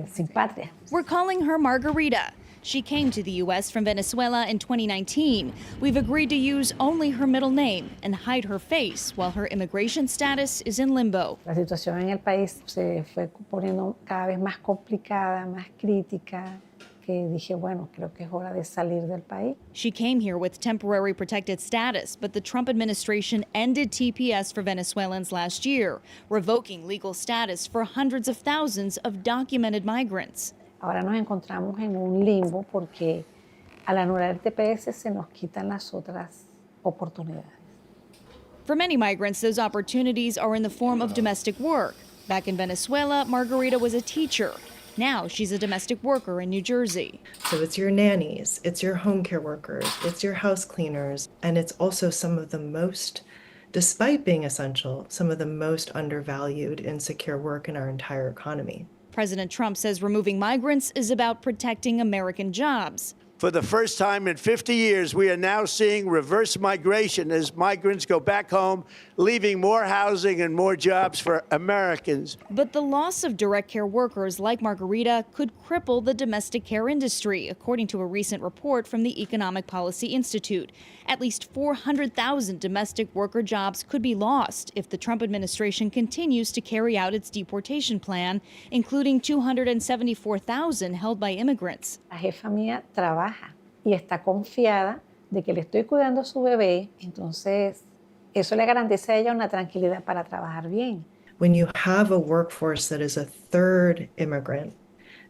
Speaker 6: sin patria.
Speaker 7: We're calling her Margarita. She came to the U.S. from Venezuela in 2019. We've agreed to use only her middle name and hide her face while her immigration status is in limbo.
Speaker 6: La situación en el país se fue poniendo cada vez más complicada, más crítica, que dije, bueno, creo que es hora de salir del país.
Speaker 7: She came here with temporary protected status, but the Trump administration ended TPS for Venezuelans last year, revoking legal status for hundreds of thousands of documented migrants.
Speaker 6: Ahora nos encontramos en un limbo porque al anular el TPS se nos quitan las otras oportunidades.
Speaker 7: For many migrants, those opportunities are in the form of domestic work. Back in Venezuela, Margarita was a teacher. Now she's a domestic worker in New Jersey.
Speaker 10: So it's your nannies, it's your home care workers, it's your house cleaners, and it's also some of the most, despite being essential, some of the most undervalued, insecure work in our entire economy.
Speaker 7: President Trump says removing migrants is about protecting American jobs.
Speaker 13: For the first time in 50 years, we are now seeing reverse migration as migrants go back home, leaving more housing and more jobs for Americans.
Speaker 7: But the loss of direct care workers like Margarita could cripple the domestic care industry, according to a recent report from the Economic Policy Institute. At least 400,000 domestic worker jobs could be lost if the Trump administration continues to carry out its deportation plan, including 274,000 held by immigrants.
Speaker 6: La jefa mía trabaja y está confiada de que le estoy cuidando a su bebé, entonces eso le garantiza a ella una tranquilidad para trabajar bien.
Speaker 10: When you have a workforce that is a third immigrant,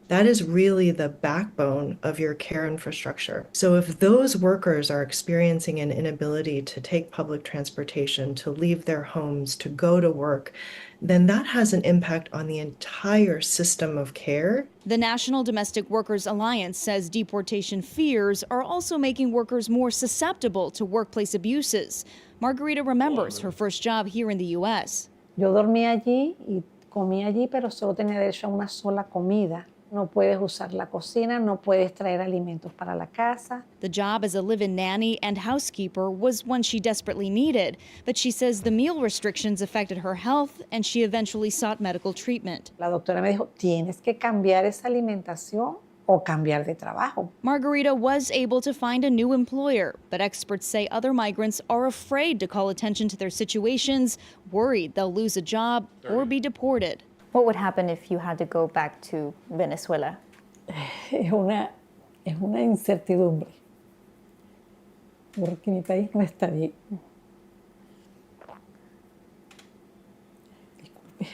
Speaker 10: That is really the backbone of your care infrastructure. So if those workers are experiencing an inability to take public transportation, to leave their homes, to go to work, then that has an impact on the entire system of care.
Speaker 7: The National Domestic Workers Alliance says deportation fears are also making workers more susceptible to workplace abuses. Margarita remembers her first job here in the U.S.
Speaker 6: Yo dormía allí y comía allí, pero solo tenía derecho a una sola comida. No puedes usar la cocina, no puedes traer alimentos para la casa.
Speaker 7: The job as a live-in nanny and housekeeper was one she desperately needed, but she says the meal restrictions affected her health and she eventually sought medical treatment.
Speaker 6: La doctora me dijo, tienes que cambiar esa alimentación o cambiar de trabajo.
Speaker 7: Margarita was able to find a new employer, but experts say other migrants are afraid to call attention to their situations, worried they'll lose a job or be deported.
Speaker 1: What would happen if you had to go back to Venezuela?
Speaker 6: Es una incertidumbre, porque mi país no está bien. Disculpe.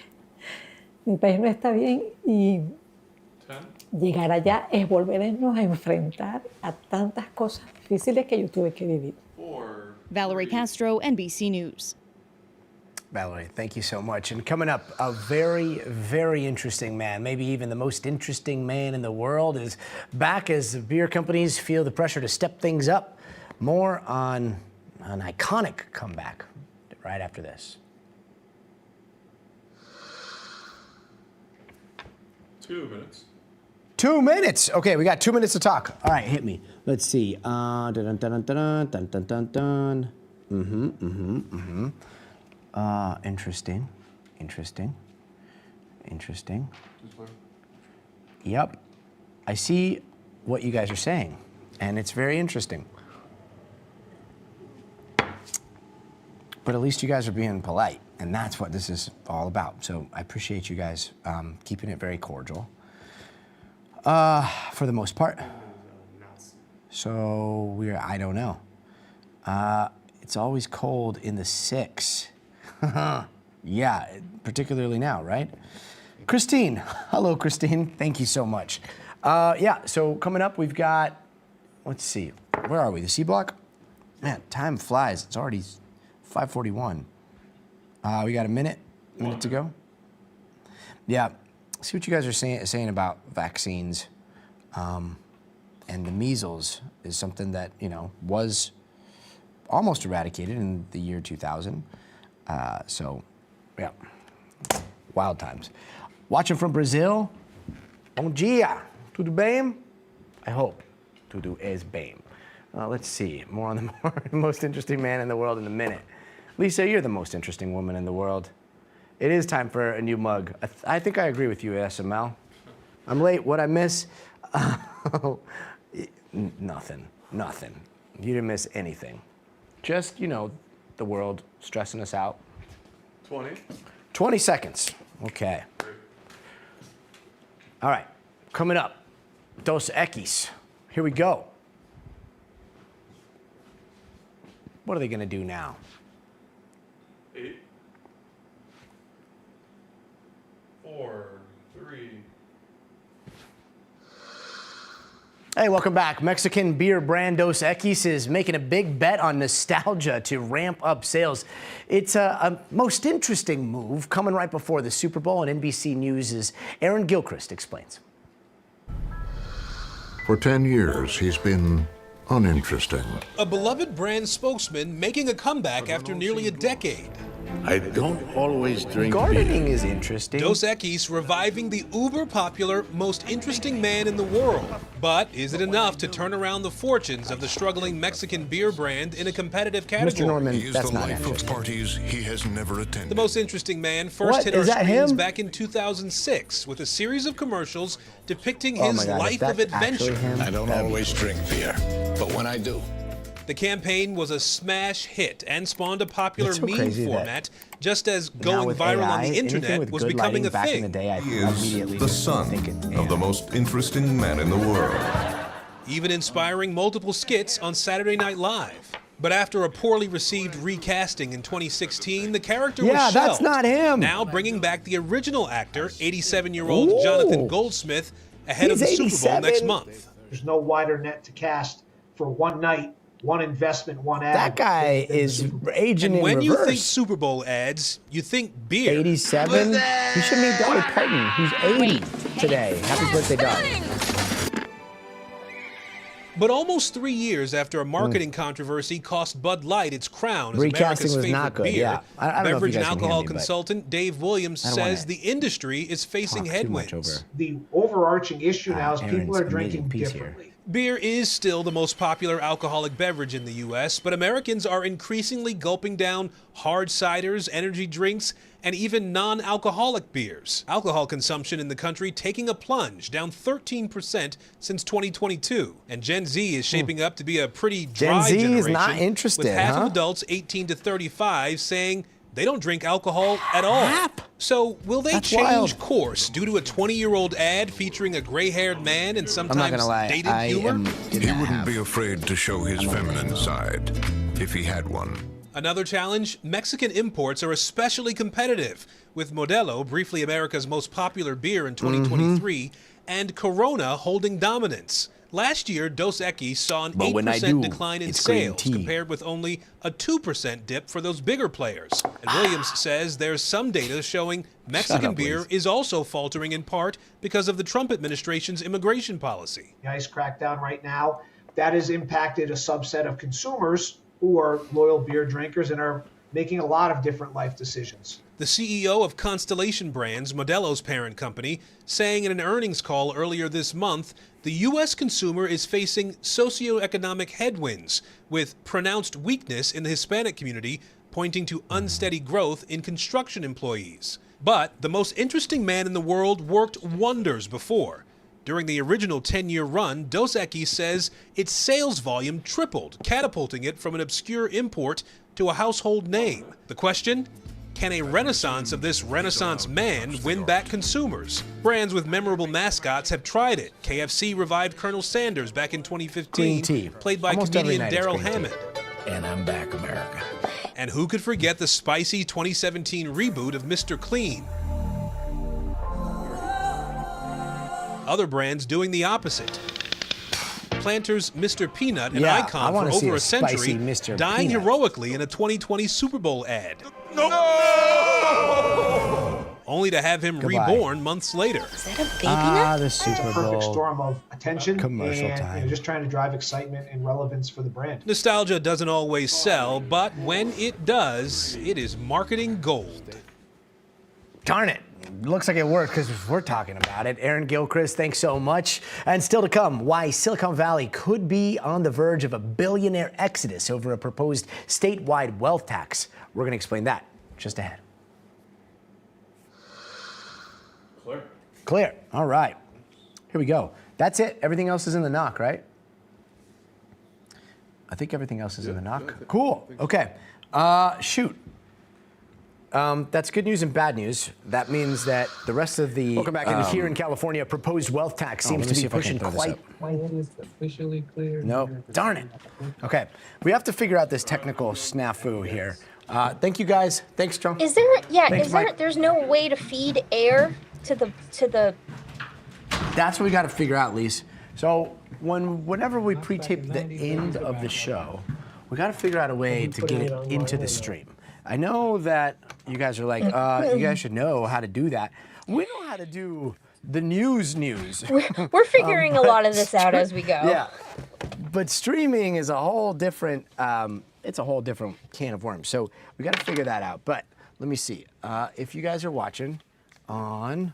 Speaker 6: Mi país no está bien y llegar allá es volvernos a enfrentar a tantas cosas difíciles que yo tuve que vivir.
Speaker 7: Valerie Castro, NBC News.
Speaker 2: Valerie, thank you so much. And coming up, a very, very interesting man, maybe even the most interesting man in the world, is back as the beer companies feel the pressure to step things up. More on an iconic comeback right after this.
Speaker 14: 2 minutes.
Speaker 2: 2 minutes. Okay, we got 2 minutes to talk. All right, hit me. Let's see. Dun dun dun dun dun dun dun dun. Interesting. Yep. I see what you guys are saying, and it's very interesting. But at least you guys are being polite, and that's what this is all about. So I appreciate you guys keeping it very cordial, for the most part. So I don't know. It's always cold in the 6. Yeah, particularly now, right? Christine. Hello, Christine. Thank you so much. Yeah, so coming up, we've got, let's see, where are we? The C block? Man, time flies. It's already 5:41. We got a minute to go. Yeah, see what you guys are saying about vaccines. And the measles is something that, was almost eradicated in the year 2000. So, yeah, wild times. Watching from Brazil, bom dia, tudo bem? I hope tudo es bem. Let's see, more on the most interesting man in the world in a minute. Lisa, you're the most interesting woman in the world. It is time for a new mug. I think I agree with you, SML. I'm late, what'd I miss? Nothing. You didn't miss anything. Just, the world stressing us out. 20 seconds. Okay. All right. Coming up, Dos Equis. Here we go. What are they going to do now?
Speaker 14: 8, 4, 3.
Speaker 2: Hey, welcome back. Mexican beer brand Dos Equis is making a big bet on nostalgia to ramp up sales. It's a most interesting move coming right before the Super Bowl, and NBC News' Aaron Gilchrist explains.
Speaker 15: For 10 years, he's been uninteresting.
Speaker 16: A beloved brand spokesman making a comeback after nearly a decade.
Speaker 15: I don't always drink
Speaker 2: Gardening is interesting.
Speaker 16: Dos Equis reviving the uber-popular, most interesting man in the world. But is it enough to turn around the fortunes of the struggling Mexican beer brand in a competitive category?
Speaker 2: Mr. Norman,
Speaker 15: He is
Speaker 2: that's
Speaker 15: the
Speaker 2: not
Speaker 15: life of parties he has never attended.
Speaker 16: The most interesting man first
Speaker 2: What?
Speaker 16: hit our
Speaker 2: Is that
Speaker 16: screens
Speaker 2: him?
Speaker 16: back in 2006 with a series of commercials depicting
Speaker 2: Oh
Speaker 16: his
Speaker 2: my God,
Speaker 16: life
Speaker 2: if
Speaker 16: of
Speaker 2: that's actually
Speaker 16: adventure.
Speaker 2: him,
Speaker 15: I don't always drink beer, but when I do,
Speaker 16: The campaign was a smash hit and spawned a popular
Speaker 2: It's so
Speaker 16: meme
Speaker 2: crazy that
Speaker 16: format, just as
Speaker 2: now
Speaker 16: going
Speaker 2: with
Speaker 16: viral on
Speaker 2: AI,
Speaker 16: the
Speaker 2: anything
Speaker 16: internet
Speaker 2: with
Speaker 16: was
Speaker 2: good
Speaker 16: becoming
Speaker 2: lighting
Speaker 16: a
Speaker 2: back in
Speaker 16: thing.
Speaker 2: the day, I
Speaker 15: he
Speaker 2: immediately
Speaker 15: is the
Speaker 2: just
Speaker 15: son
Speaker 2: think
Speaker 15: of the most interesting man in the world.
Speaker 16: Even inspiring multiple skits on Saturday Night Live. But after a poorly received recasting in 2016, the character was shelved.
Speaker 2: that's not him.
Speaker 16: Now bringing back the original actor, 87-year-old Jonathan Goldsmith, ahead of the Super Bowl next month.
Speaker 12: There's no wider net to cast for one night, one investment, one ad.
Speaker 2: That guy is aging in
Speaker 16: when
Speaker 2: reverse.
Speaker 16: you think Super Bowl ads, you think beer.
Speaker 2: 87? He should meet Dolly Parton, who's 80 today. Happy birthday, Dolly.
Speaker 16: But almost 3 years after a marketing controversy cost Bud Light its crown as
Speaker 2: Recasting
Speaker 16: America's
Speaker 2: was
Speaker 16: favorite
Speaker 2: not good,
Speaker 16: beer,
Speaker 2: yeah. I don't know if you
Speaker 16: beverage
Speaker 2: guys
Speaker 16: and
Speaker 2: can hear
Speaker 16: alcohol
Speaker 2: me, but
Speaker 16: consultant Dave Williams
Speaker 2: I don't wanna
Speaker 16: says the industry is facing headwinds.
Speaker 12: The overarching issue now is people
Speaker 2: Aaron's
Speaker 12: are
Speaker 2: amazing
Speaker 12: drinking
Speaker 2: piece
Speaker 12: differently.
Speaker 16: Beer is still the most popular alcoholic beverage in the U.S., but Americans are increasingly gulping down hard ciders, energy drinks, and even non-alcoholic beers. Alcohol consumption in the country taking a plunge, down 13% since 2022. And Gen Z is shaping up to be a pretty dry
Speaker 2: Gen Z
Speaker 16: generation,
Speaker 2: is not interested,
Speaker 16: with half
Speaker 2: huh?
Speaker 16: of adults 18 to 35 saying they don't drink alcohol at all. So will they
Speaker 2: That's
Speaker 16: change
Speaker 2: wild.
Speaker 16: course due to a 20-year-old ad featuring a gray-haired man and
Speaker 2: I'm not
Speaker 16: sometimes
Speaker 2: gonna lie,
Speaker 16: dated
Speaker 2: I
Speaker 16: humor?
Speaker 2: am
Speaker 15: He wouldn't be afraid to show his feminine side if he had one.
Speaker 16: Another challenge, Mexican imports are especially competitive, with Modelo, briefly America's most popular beer in 2023, and Corona holding dominance. Last year, Dos Equis saw an
Speaker 2: But when I
Speaker 16: 8%
Speaker 2: do,
Speaker 16: decline in
Speaker 2: it's green
Speaker 16: sales,
Speaker 2: tea.
Speaker 16: compared with only a 2% dip for those bigger players. And Williams says there's some data showing Mexican
Speaker 2: up,
Speaker 16: beer
Speaker 2: please.
Speaker 16: is also faltering in part because of the Trump administration's immigration policy.
Speaker 12: The ICE crackdown right now, that has impacted a subset of consumers who are loyal beer drinkers and are making a lot of different life decisions.
Speaker 16: The CEO of Constellation Brands, Modelo's parent company, saying in an earnings call earlier this month, the U.S. consumer is facing socioeconomic headwinds, with pronounced weakness in the Hispanic community, pointing to unsteady growth in construction employees. But the most interesting man in the world worked wonders before. During the original 10-year run, Dos Equis says its sales volume tripled, catapulting it from an obscure import to a household name. The question? Can a renaissance of this Renaissance man win back consumers? Brands with memorable mascots have tried it. KFC revived Colonel Sanders back in 2015,
Speaker 2: Green tea.
Speaker 16: played by
Speaker 2: Almost every
Speaker 16: comedian
Speaker 2: night it's
Speaker 16: Daryl
Speaker 2: green tea.
Speaker 16: Hammond.
Speaker 2: And I'm back, America.
Speaker 16: And who could forget the spicy 2017 reboot of Mr. Clean? Other brands doing the opposite. Planters Mr. Peanut, an
Speaker 2: Yeah, I
Speaker 16: icon
Speaker 2: wanna
Speaker 16: for
Speaker 2: see
Speaker 16: over
Speaker 2: a
Speaker 16: a century,
Speaker 2: spicy Mr.
Speaker 16: dying
Speaker 2: Peanut.
Speaker 16: heroically in a 2020 Super Bowl ad. Only to have him
Speaker 2: Goodbye.
Speaker 16: reborn months later.
Speaker 12: Is that a baby
Speaker 2: The
Speaker 12: It's a
Speaker 2: Super
Speaker 12: perfect
Speaker 2: Bowl.
Speaker 12: storm of attention
Speaker 2: Commercial
Speaker 12: and
Speaker 2: time.
Speaker 12: just trying to drive excitement and relevance for the brand.
Speaker 16: Nostalgia doesn't always sell, but when it does, it is marketing gold.
Speaker 2: Darn it. Looks like it worked because we're talking about it. Aaron Gilchrist, thanks so much. And still to come, why Silicon Valley could be on the verge of a billionaire exodus over a proposed statewide wealth tax. We're going to explain that just ahead. Clear. All right. Here we go. That's it. Everything else is in the knock, right? I think everything else is in the knock. Cool. Okay. Shoot. That's good news and bad news. That means that the rest of the... Welcome back. And here in California, proposed wealth tax seems to be pushing quite...
Speaker 17: My name is officially clear.
Speaker 2: No, darn it. Okay, we have to figure out this technical snafu here. Thank you guys. Thanks, John.
Speaker 18: Is there? Yeah.
Speaker 2: Thanks,
Speaker 18: is there?
Speaker 2: Mike.
Speaker 18: There's no way to feed air to the.
Speaker 2: That's what we got to figure out, Lise. So whenever we pre-tape the end of the show, we got to figure out a way to get it into the stream. I know that you guys are like, you guys should know how to do that. We know how to do the news.
Speaker 18: We're figuring a lot of this out as we go.
Speaker 2: Yeah, but streaming is a whole different. It's a whole different can of worms. So we got to figure that out. But let me see. If you guys are watching on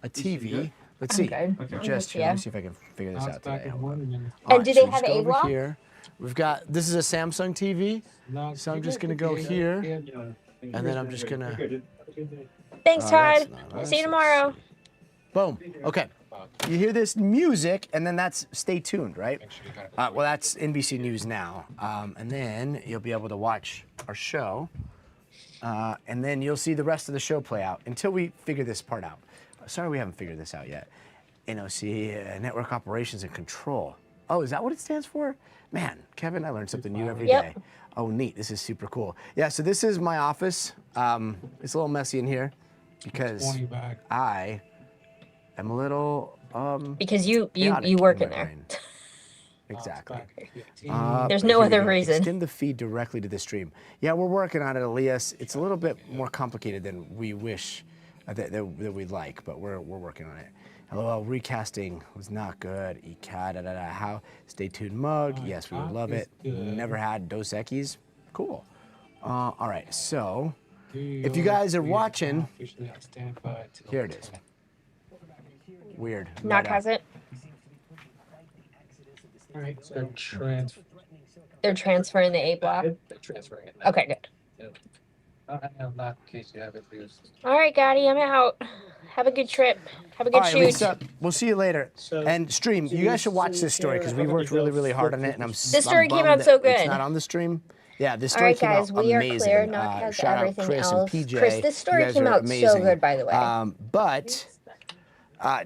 Speaker 2: a TV, let's see.
Speaker 18: Okay.
Speaker 2: Just
Speaker 18: Yeah.
Speaker 2: let me see if I can figure this out today. Hold on.
Speaker 18: And
Speaker 2: All
Speaker 18: do
Speaker 2: right,
Speaker 18: they
Speaker 2: so
Speaker 18: have
Speaker 2: just go over
Speaker 18: A-Block?
Speaker 2: here. We've got, this is a Samsung TV, so I'm just gonna go here, and then I'm just gonna,
Speaker 18: Thanks,
Speaker 2: Oh,
Speaker 18: Todd.
Speaker 2: that's not-
Speaker 18: See you tomorrow.
Speaker 2: boom, okay. You hear this music, and then that's stay tuned, right? Well, that's NBC News Now, and then you'll be able to watch our show, and then you'll see the rest of the show play out until we figure this part out. Sorry, we haven't figured this out yet. NOC, Network Operations and Control. Oh, is that what it stands for? Man, Kevin, I learn something new every day. Oh, neat. This is super cool. Yeah, so this is my office. It's a little messy in here because I am a little
Speaker 18: Because you
Speaker 2: chaotic
Speaker 18: work in
Speaker 2: my
Speaker 18: there.
Speaker 2: brain. Exactly.
Speaker 18: There's
Speaker 2: but
Speaker 18: no
Speaker 2: here we
Speaker 18: other
Speaker 2: go.
Speaker 18: reason.
Speaker 2: Extend the feed directly to the stream. Yeah, we're working on it, Elias. It's a little bit more complicated than we wish that we'd like, but we're working on it. LOL, recasting was not good. How? Stay tuned mug. Yes, we would love it. Never had Dos Equis. Cool. All right, so if you guys are watching, here it is. Weird.
Speaker 18: Knock has it.
Speaker 17: All right, so transfer.
Speaker 18: They're transferring the A block.
Speaker 17: They're transferring it.
Speaker 18: Okay, good.
Speaker 17: Not in case you have it used.
Speaker 18: All right, Gotti, I'm out. Have a good trip. Have a good
Speaker 2: All right,
Speaker 18: shoot.
Speaker 2: Lisa, we'll see you later. And stream, you guys should watch this story because we worked really, really hard on it, and
Speaker 18: This story came out so good.
Speaker 2: It's not on the stream. Yeah, this
Speaker 18: All
Speaker 2: story
Speaker 18: right,
Speaker 2: came
Speaker 18: guys,
Speaker 2: out
Speaker 18: we are
Speaker 2: amazing.
Speaker 18: clear. Knock has
Speaker 2: Shout out
Speaker 18: everything
Speaker 2: Chris
Speaker 18: else.
Speaker 2: and PJ.
Speaker 18: Chris, this story
Speaker 2: You guys
Speaker 18: came
Speaker 2: are
Speaker 18: out so
Speaker 2: amazing.
Speaker 18: good, by the way.
Speaker 2: But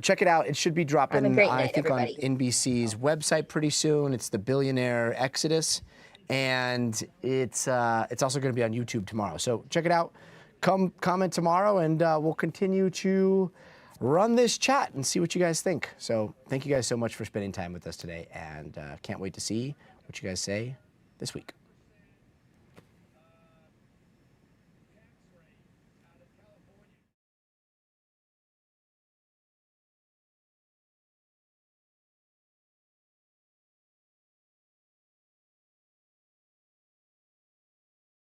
Speaker 2: check it out. It should be dropping,
Speaker 18: Have a great night,
Speaker 2: I think,
Speaker 18: everybody.
Speaker 2: on NBC's website pretty soon. It's the Billionaire Exodus, and it's also going to be on YouTube tomorrow. So check it out. Come comment tomorrow, and we'll continue to run this chat and see what you guys think. So thank you guys so much for spending time with us today, and can't wait to see what you guys say this week.